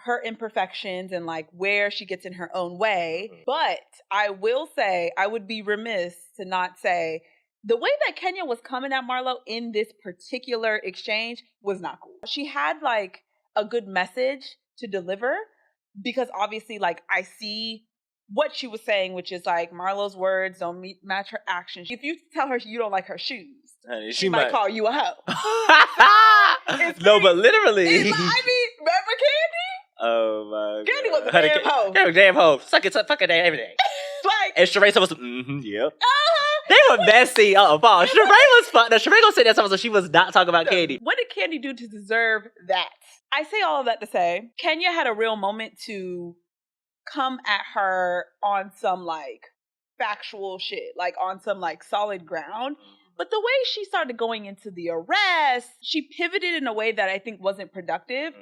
her imperfections and like where she gets in her own way. But I will say, I would be remiss to not say the way that Kenya was coming at Marlo in this particular exchange was not cool. She had like a good message to deliver because obviously like I see what she was saying, which is like Marlo's words don't match her actions. If you tell her you don't like her shoes, honey, she might call you a hoe. No, but literally. I mean, remember Candy? Oh my Candy was a damn hoe. They were a damn hoe. Suck it, fuck it, everything. Like, and Sheree was, yep. They were messy. Paul. Sheree was fun. Now, Sheree gonna say that so she was not talking about Candy. What did Candy do to deserve that? I say all of that to say, Kenya had a real moment to come at her on some like factual shit, like on some like solid ground. But the way she started going into the arrest, she pivoted in a way that I think wasn't productive.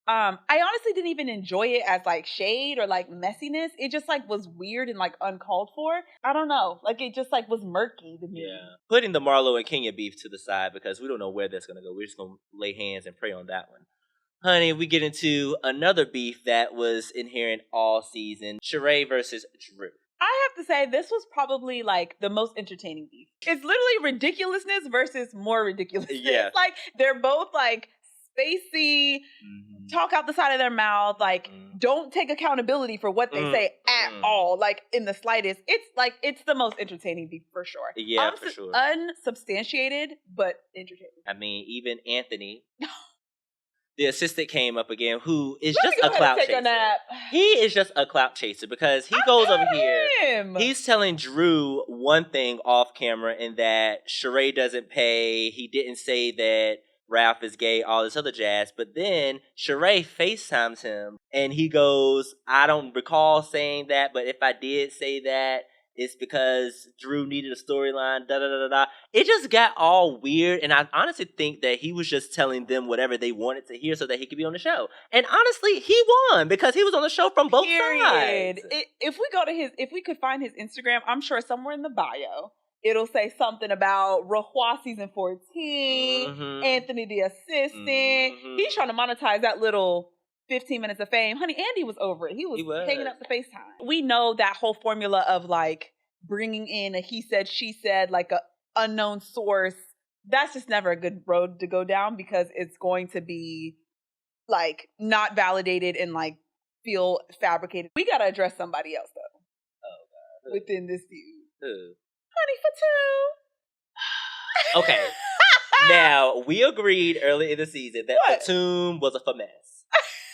I honestly didn't even enjoy it as like shade or like messiness. It just like was weird and like uncalled for. I don't know. Like it just like was murky to me. Yeah. Putting the Marlo and Kenya beef to the side because we don't know where that's going to go. We're just going to lay hands and pray on that one. Honey, we get into another beef that was inherent all season. Sheree versus Drew. I have to say, this was probably like the most entertaining beef. It's literally ridiculousness versus more ridiculousness. Yeah. Like they're both like spacey, talk out the side of their mouth, like don't take accountability for what they say at all, like in the slightest. It's like, it's the most entertaining beef for sure. Yeah, for sure. Unsubstantiated, but entertaining. I mean, even Anthony... The assistant came up again, who is just a clout chaser. He is just a clout chaser because he goes over here. He's telling Drew one thing off camera and that Sheree doesn't pay. He didn't say that Ralph is gay, all this other jazz. But then Sheree FaceTimes him and he goes, I don't recall saying that, but if I did say that, it's because Drew needed a storyline, da-da-da-da-da. It just got all weird, and I honestly think that he was just telling them whatever they wanted to hear so that he could be on the show. And honestly, he won because he was on the show from both sides. If we go to if we could find his Instagram, I'm sure somewhere in the bio, it'll say something about RHOA season 14, Anthony the assistant. He's trying to monetize that little 15 minutes of fame. Honey, Andy was over it. He was hanging up the FaceTime. We know that whole formula of like bringing in a he said, she said, like a unknown source. That's just never a good road to go down because it's going to be like not validated and like feel fabricated. We got to address somebody else though. Oh God. Within this feud. Who? Honey for two. Okay. Now, we agreed early in the season that Fatum was a finesse.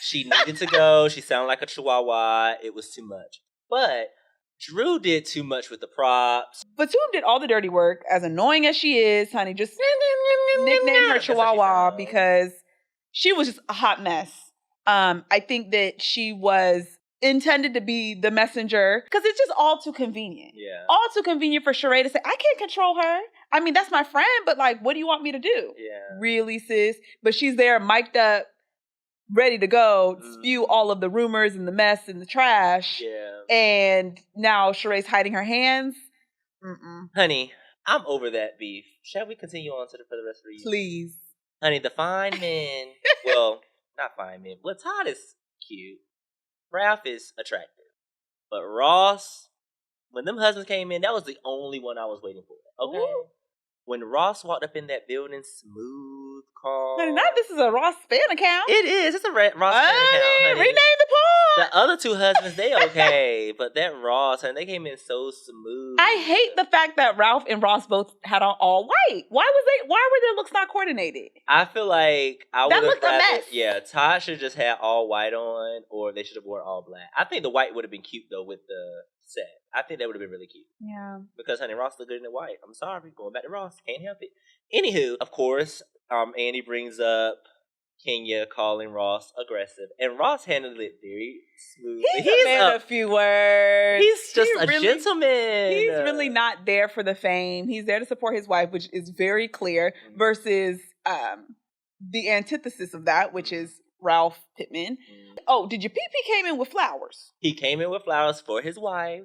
She needed to go. She sounded like a chihuahua. It was too much. But Drew did too much with the props. Fatum did all the dirty work. As annoying as she is, honey, just nicknamed her chihuahua because she was just a hot mess. I think that she was intended to be the messenger because it's just all too convenient. Yeah. All too convenient for Sheree to say, I can't control her. I mean, that's my friend, but like, what do you want me to do? Yeah. Really, sis? But she's there, mic'd up, ready to go, spew all of the rumors and the mess and the trash. Yeah. And now Sheree's hiding her hands. Honey, I'm over that beef. Shall we continue on for the rest of the year? Please. Honey, the fine men, well, not fine men. Well, Todd is cute. Ralph is attractive. But Ross, when them husbands came in, that was the only one I was waiting for. Okay? Ooh. When Ross walked up in that building, smooth, calm. Honey, now this is a Ross fan account. It is. It's a Ross fan account, honey. Rename the poll. The other two husbands, they okay. But that Ross, honey, they came in so smooth. I hate the fact that Ralph and Ross both had on all white. Why were their looks not coordinated? I feel like I would have looked a mess. Yeah, Todd should have just had all white on, or they should have worn all black. I think the white would have been cute though with the set. I think that would have been really cute. Yeah. Because honey, Ross looked good in the white. I'm sorry, going back to Ross, can't help it. Anywho, of course, Andy brings up Kenya calling Ross aggressive, and Ross handled it very smoothly. He's a man of few words. He's just a gentleman. He's really not there for the fame. He's there to support his wife, which is very clear, versus the antithesis of that, which is Ralph Pittman. Oh, did your PP came in with flowers? He came in with flowers for his wife.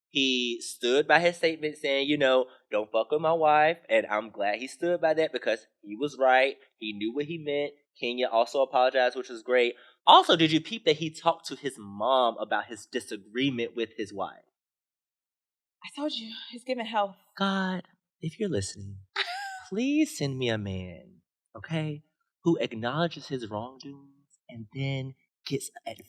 He stood by his statement saying, don't fuck with my wife. And I'm glad he stood by that because he was right. He knew what he meant. Kenya also apologized, which was great. Also, did you peep that he talked to his mom about his disagreement with his wife? I told you, he's giving health. God, if you're listening, please send me a man, okay, who acknowledges his wrongdoings and then gets advice.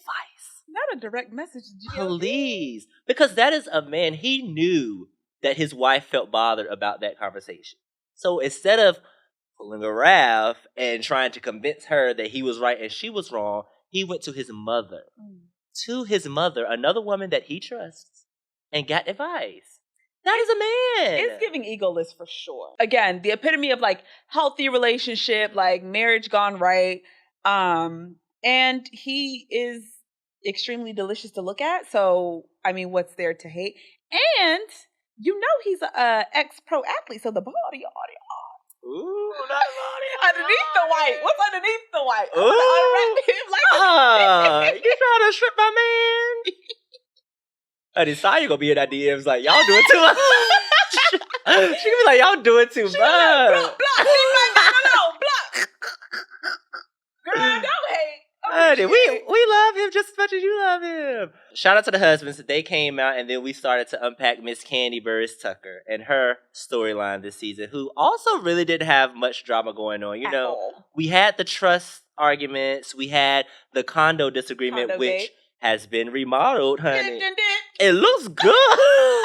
Not a direct message. Please. Because that is a man, he knew that his wife felt bothered about that conversation. So instead of pulling a Ralph and trying to convince her that he was right and she was wrong, he went to his mother. To his mother, another woman that he trusts, and got advice. That is a man. It's giving egoless for sure. Again, the epitome of like healthy relationship, like marriage gone right. And he is extremely delicious to look at. So, I mean, what's there to hate? And he's a ex-pro athlete, so the body. Ooh, not body. Underneath the white. What's underneath the white? Ooh. Unwrap him like you trying to strip my man? I decided you're gonna be in that DMs like, y'all doing too much. She gonna be like, y'all doing too much. Block. No, block. Girl, don't hate. Honey, we love him just as much as you love him. Shout out to the husbands. They came out, and then we started to unpack Miss Candy Burris Tucker and her storyline this season, who also really didn't have much drama going on. We had the trust arguments. We had the condo disagreement, which has been remodeled, honey. It looks good.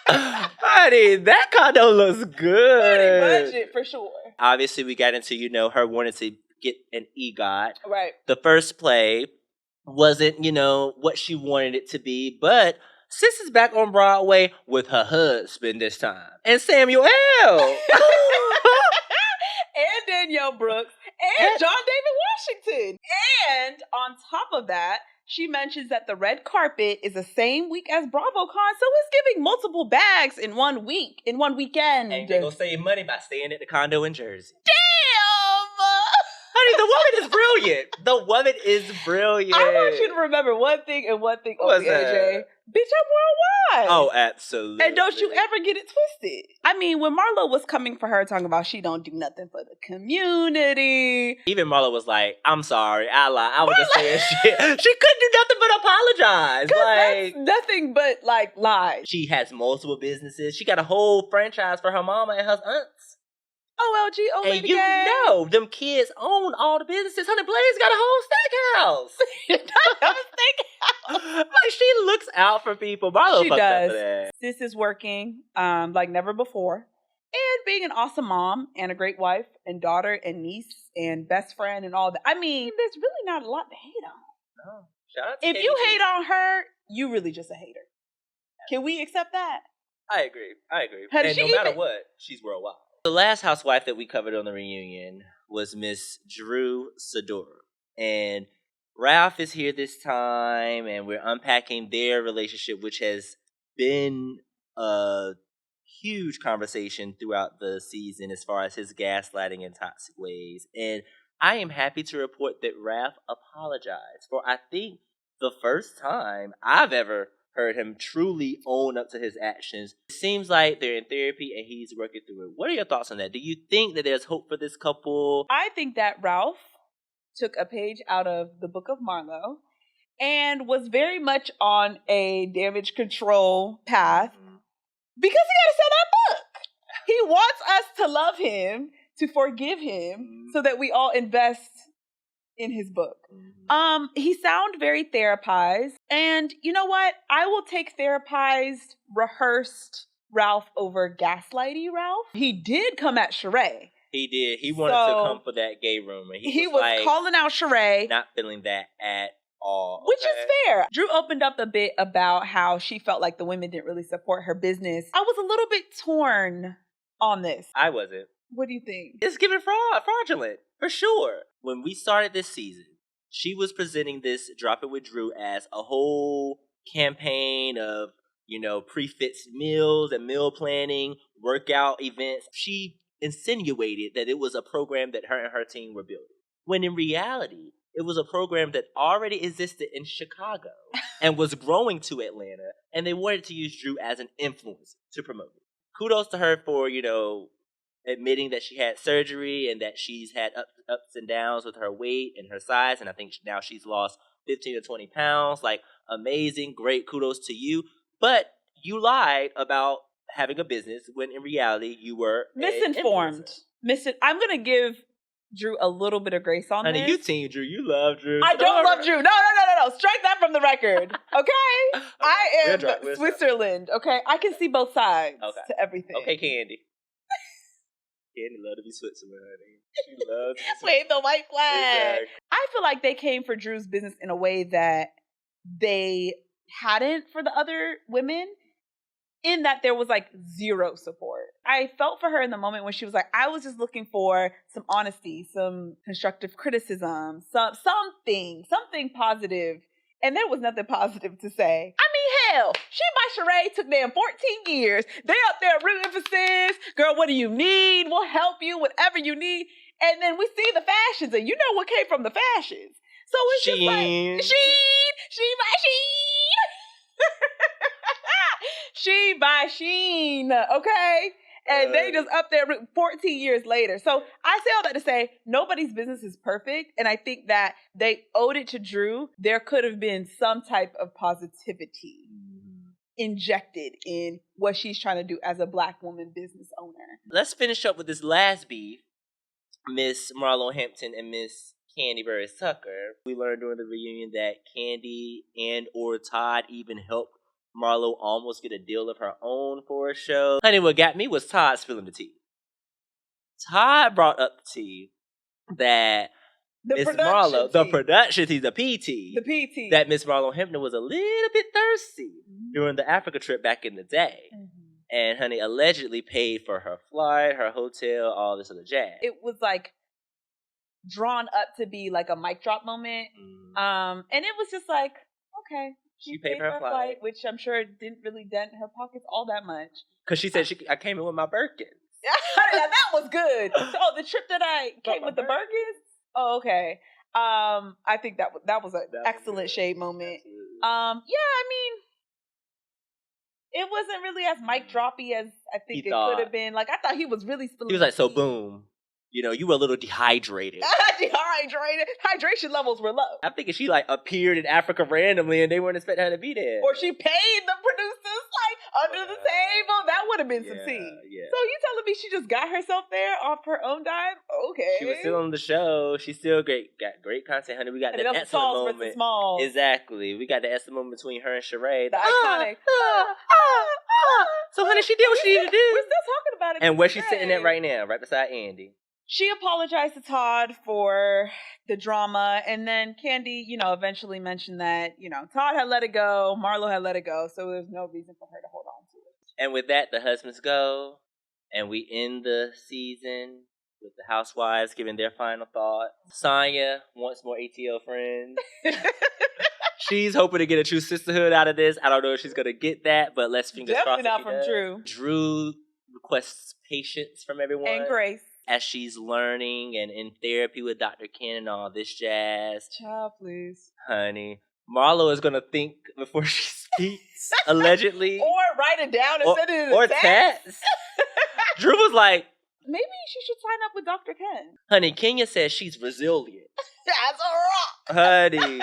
Honey, that condo looks good. Money budget, for sure. Obviously, we got into, her wanting to get an EGOT. Right. The first play wasn't, what she wanted it to be, but Sis is back on Broadway with her husband this time. And Samuel L. And Danielle Brooks. And John David Washington. And on top of that, she mentions that the red carpet is the same week as BravoCon, so it's giving multiple bags in 1 week, in one weekend. And they're going to save money by staying at the condo in Jersey. Damn! Honey, the woman is brilliant. The woman is brilliant. I want you to remember one thing and one thing only, AJ. Bitch, I'm worldwide. Oh, absolutely. And don't you ever get it twisted. I mean, when Marlo was coming for her, talking about she don't do nothing for the community. Even Marlo was like, I'm sorry, I lied. I was just saying shit. She couldn't do nothing but apologize. Like, that's nothing but, like, lies. She has multiple businesses. She got a whole franchise for her mama and her aunts. OLG, old And lady you gang. know, them kids own all the businesses. Honey, Blaze got a whole steakhouse. Like, she looks out for people. Marlo She fucked up does. for that. Sis is working like never before. And being an awesome mom and a great wife and daughter and niece and best friend and all that. I mean, there's really not a lot to hate on. No. Shout out to If you hate on her, you really just a hater. Can we accept that? I agree. Had And she no matter even- what, she's worldwide. The last housewife that we covered on the reunion was Miss Drew Sidora. And Ralph is here this time, and we're unpacking their relationship, which has been a huge conversation throughout the season as far as his gaslighting and toxic ways. And I am happy to report that Ralph apologized for, I think, the first time I've ever heard him truly own up to his actions. It seems like they're in therapy and he's working through it. What are your thoughts on that? Do you think that there's hope for this couple? I think that Ralph took a page out of the Book of Marlowe and was very much on a damage control path because he got to sell that book. He wants us to love him, to forgive him, so that we all invest in his book. He sounds very therapized. And you know what? I will take therapized, rehearsed Ralph over gaslighty Ralph. He did come at Sheree. He did. He wanted to come for that gay rumor. He was like, calling out Sheree. Not feeling that at all. Which is fair. Drew opened up a bit about how she felt like the women didn't really support her business. I was a little bit torn on this. I wasn't. What do you think? It's giving fraudulent, for sure. When we started this season, she was presenting this Drop It With Drew as a whole campaign of, pre-fixed meals and meal planning, workout events. She insinuated that it was a program that her and her team were building. When in reality, it was a program that already existed in Chicago and was growing to Atlanta, and they wanted to use Drew as an influencer to promote it. Kudos to her for, admitting that she had surgery and that she's had ups and downs with her weight and her size, and I think now she's lost 15 to 20 pounds. Like, amazing, great, kudos to you. But you lied about having a business when in reality you were misinformed. I'm going to give Drew a little bit of grace on Honey, this. you team Drew. You love Drew. I don't love Drew. No. Strike that from the record. Okay? I am Switzerland. Okay? I can see both sides to everything. Okay, Candy. Candy love to be Switzerland, honey. She loves to be Switzerland. Wave the white flag. Exactly. I feel like they came for Drew's business in a way that they hadn't for the other women, in that there was like zero support. I felt for her in the moment when she was like, I was just looking for some honesty, some constructive criticism, something positive. And there was nothing positive to say. I mean, hell, she by Sheree took them 14 years. They up there rooting for sis. Girl, what do you need? We'll help you, whatever you need. And then we see the fashions, and you know what came from the fashions. So it's just like, She by Sheen, okay? And they just up there 14 years later. So I say all that to say nobody's business is perfect. And I think that they owed it to Drew. There could have been some type of positivity injected in what she's trying to do as a Black woman business owner. Let's finish up with this last beef. Miss Marlo Hampton and Miss Candy Burris Tucker. We learned during the reunion that Candy and or Todd even helped Marlo almost get a deal of her own for a show. Honey, what got me was Todd spilling the tea. Todd brought up the tea that Miss Marlo, the production tea, the PT, that Miss Marlo Hampton was a little bit thirsty during the Africa trip back in the day. And honey, allegedly paid for her flight, her hotel, all this other jazz. It was like drawn up to be like a mic drop moment. And it was just like, okay. She paid for her flight, which I'm sure didn't really dent her pockets all that much. Because she said I came in with my Birkin. That was good. So the trip that I came with the Birkins? Oh, okay. I think that was an excellent shade moment. Yeah, I mean, it wasn't really as mic droppy as I think it could have been. Like, I thought he was really spilling. He was like, so boom. you were a little dehydrated. Dehydrated. Hydration levels were low. I'm thinking she like appeared in Africa randomly and they weren't expecting her to be there. Or she paid the producers like under the table. That would have been some tea. Yeah. So you telling me she just got herself there off her own dime? Okay. She was still on the show. She's still got great content, honey. We got the excellent moment. Small. Exactly. We got the excellent moment between her and Sheree. The iconic. So honey, she did what she needed to do. We're still talking about it. And where she's sitting at right now, right beside Andy. She apologized to Todd for the drama, and then Candy, eventually mentioned that, Todd had let it go, Marlo had let it go, so there's no reason for her to hold on to it. And with that, the husbands go, and we end the season with the housewives giving their final thought. Sonya wants more ATL friends. She's hoping to get a true sisterhood out of this. I don't know if she's going to get that, but let's fingers crossed. Definitely not from Drew. Drew requests patience from everyone. And grace. As she's learning and in therapy with Dr. Ken and all this jazz. Child, please. Honey. Marlo is going to think before she speaks, allegedly. Or write it down and send it in a text. Drew was like, maybe she should sign up with Dr. Ken. Honey, Kenya says she's resilient. That's a rock. Honey.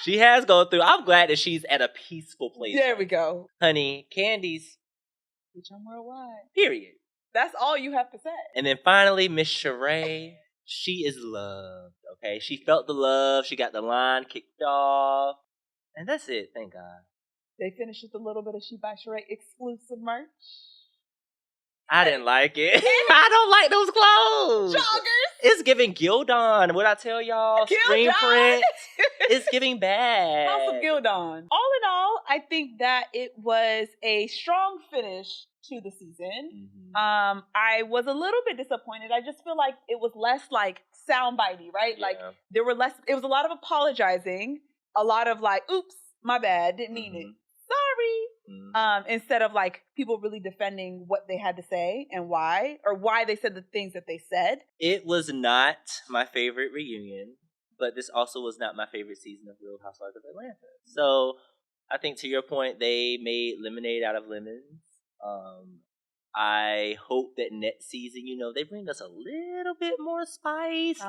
She has gone through. I'm glad that she's at a peaceful place. There we go. Honey, Candy's. Bitch, I'm worldwide. Period. That's all you have to say. And then finally, Miss Sheree, she is loved, okay? She felt the love. She got the line kicked off. And that's it, thank God. They finished with a little bit of She by Sheree exclusive merch. I didn't like it. I don't like those clothes. Joggers. It's giving Gildon. What I tell y'all? Screen print. It's giving bad. House of Gildon. All in all, I think that it was a strong finish to the season. Mm-hmm. I was a little bit disappointed. I just feel like it was less like soundbitey, right? Yeah. Like there were less. It was a lot of apologizing, a lot of like, "Oops, my bad, didn't mean it. Sorry." Instead of like people really defending what they had to say and why, or why they said the things that they said. It was not my favorite reunion, but this also was not my favorite season of Real Housewives of Atlanta. So I think to your point, they made lemonade out of lemons. I hope that next season, they bring us a little bit more spice,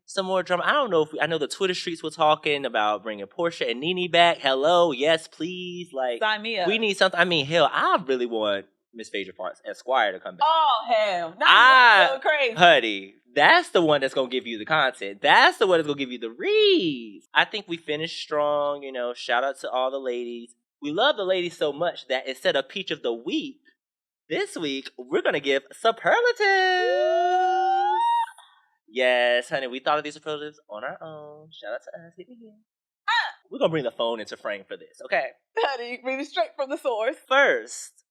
some more drama. I don't know I know the Twitter streets were talking about bringing Portia and Nene back. Hello, yes, please. Like, sign me up. We need something. I mean, hell, I really want Miss Phaedra Parks Esquire to come back. Oh, hell. Not so crazy. Honey, that's the one that's going to give you the content. That's the one that's going to give you the reads. I think we finished strong, shout out to all the ladies. We love the ladies so much that instead of Peach of the Week, this week, we're going to give superlatives. Yes, honey, we thought of these superlatives on our own. Shout out to us. We're going to bring the phone into frame for this, okay? Honey, bring it straight from the source. First,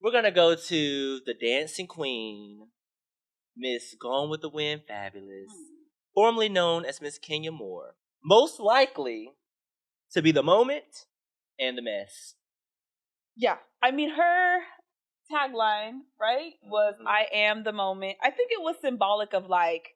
we're going to go to the dancing queen, Miss Gone with the Wind Fabulous, formerly known as Miss Kenya Moore. Most likely to be the moment and the mess. Yeah, I mean, her tagline, right, was I am the moment. I think it was symbolic of like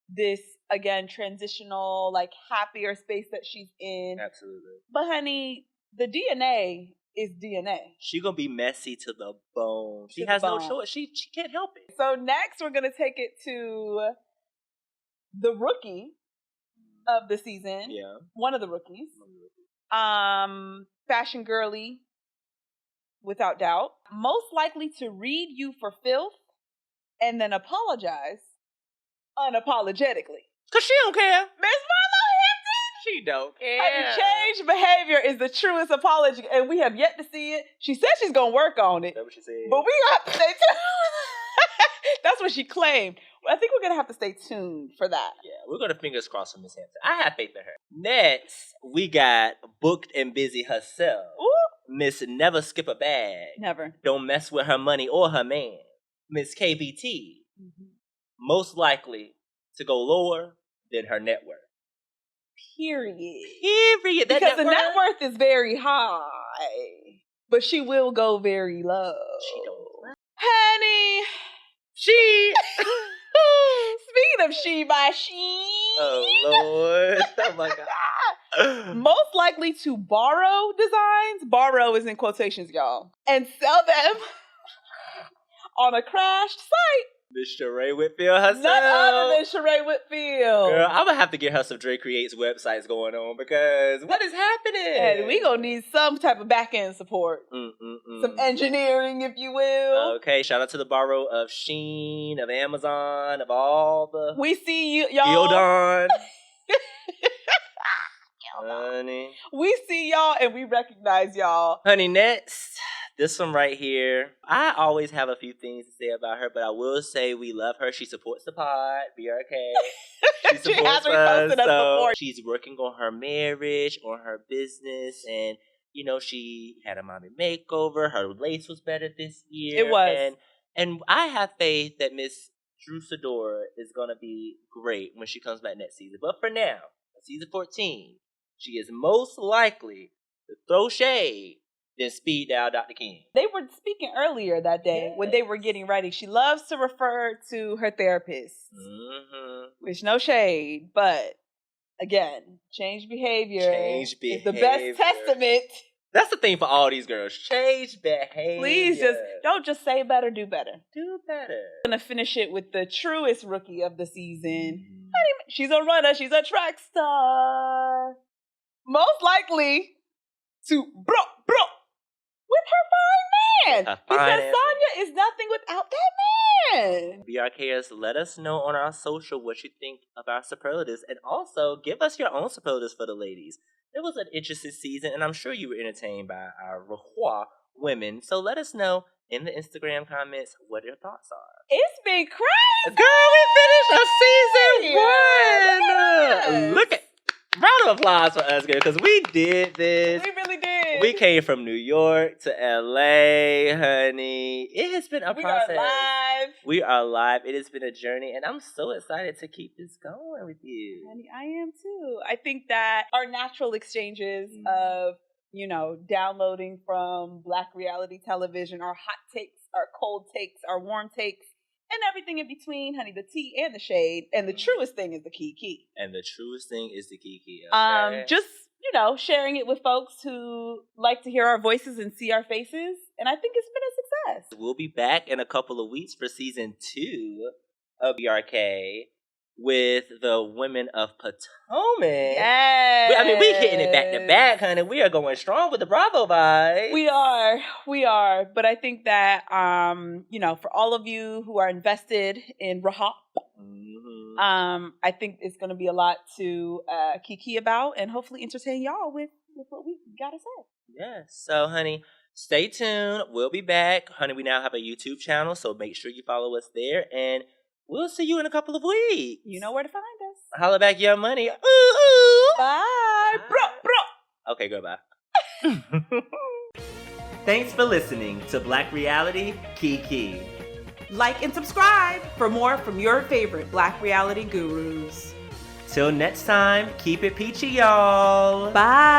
this, again, transitional, like happier space that she's in. Absolutely. But honey, the DNA is DNA. She gonna be messy to the bone. She has no choice. She can't help it. So next we're gonna take it to the rookie of the season. Yeah. One of the rookies. Fashion girly, without doubt. Most likely to read you for filth and then apologize unapologetically. Cause she don't care. Miss Marlo Hampton! She don't care. I mean, changed behavior is the truest apology, and we have yet to see it. She said she's gonna work on it. That's what she said. But we have to stay tuned. That's what she claimed. I think we're gonna have to stay tuned for that. Yeah, we're gonna fingers crossed for Miss Hampton. I have faith in her. Next, we got booked and busy herself. Ooh. Miss Never Skip a Bag. Never. Don't mess with her money or her man. Miss KBT. Mm-hmm. Most likely to go lower than her net worth. Period. Because the net worth is very high, but she will go very low. She don't. Honey. She. Speaking of she by she. Oh, Lord. Oh, my God. Most likely to borrow designs. Borrow is in quotations, y'all. And sell them on a crashed site Miss Sheree Whitfield herself. None other than Sheree Whitfield. Girl, I'm gonna have to get her some Dre Creates websites going on because what is happening? And we gonna need some type of back end support. Some engineering, if you will. Okay, shout out to the borrow of Shein, of Amazon, of all the. We see you, y'all. Gildon. Honey. We see y'all and we recognize y'all. Honey, next, this one right here. I always have a few things to say about her, but I will say we love her. She supports the pod, BRK. She supports us before. She's working on her marriage, on her business, and you know, she had a mommy makeover. Her lace was better this year. It was. And I have faith that Miss Drew Sidora is going to be great when she comes back next season. But for now, season 14, she is most likely to throw shade than speed dial Dr. King. They were speaking earlier that day when they were getting ready. She loves to refer to her therapist, which no shade, but again, change behavior is the best testament. That's the thing for all these girls. Change behavior. Please don't just say better, do better. Do better. I'm going to finish it with the truest rookie of the season. She's a runner. She's a track star. Most likely to bro with her fine man. Because Sonya is nothing without that man. BRKers, let us know on our social what you think of our superlatives. And also, give us your own superlatives for the ladies. It was an interesting season, and I'm sure you were entertained by our RHOA women. So let us know in the Instagram comments what your thoughts are. It's been crazy. Girl, we finished a season 1. Look at round of applause for us, girl, because we did this. We really did. We came from New York to LA, honey. It has been a process. We are live. We are live. It has been a journey, and I'm so excited to keep this going with you. Honey, I am too. I think that our natural exchanges of, you know, downloading from Black reality television, our hot takes, our cold takes, our warm takes, and everything in between, honey, the tea and the shade. And the truest thing is the Kiki. And the truest thing is the Kiki. Okay? Just, you know, sharing it with folks who like to hear our voices and see our faces. And I think it's been a success. We'll be back in a couple of weeks for season 2 of BRK with the women of Potomac. Yes. I mean, we hitting it back to back, honey. We are going strong with the Bravo vibes. We are. But I think that, you know, for all of you who are invested in RHOA, I think it's going to be a lot to Kiki about and hopefully entertain y'all with what we got to say. Yes. So, honey, stay tuned. We'll be back. Honey, we now have a YouTube channel, so make sure you follow us there. And we'll see you in a couple of weeks. You know where to find us. Holla back your money. Ooh, ooh. Bye. Bro. Okay, goodbye. Thanks for listening to Black Reality Kiki. Like and subscribe for more from your favorite Black reality gurus. Till next time, keep it peachy, y'all. Bye.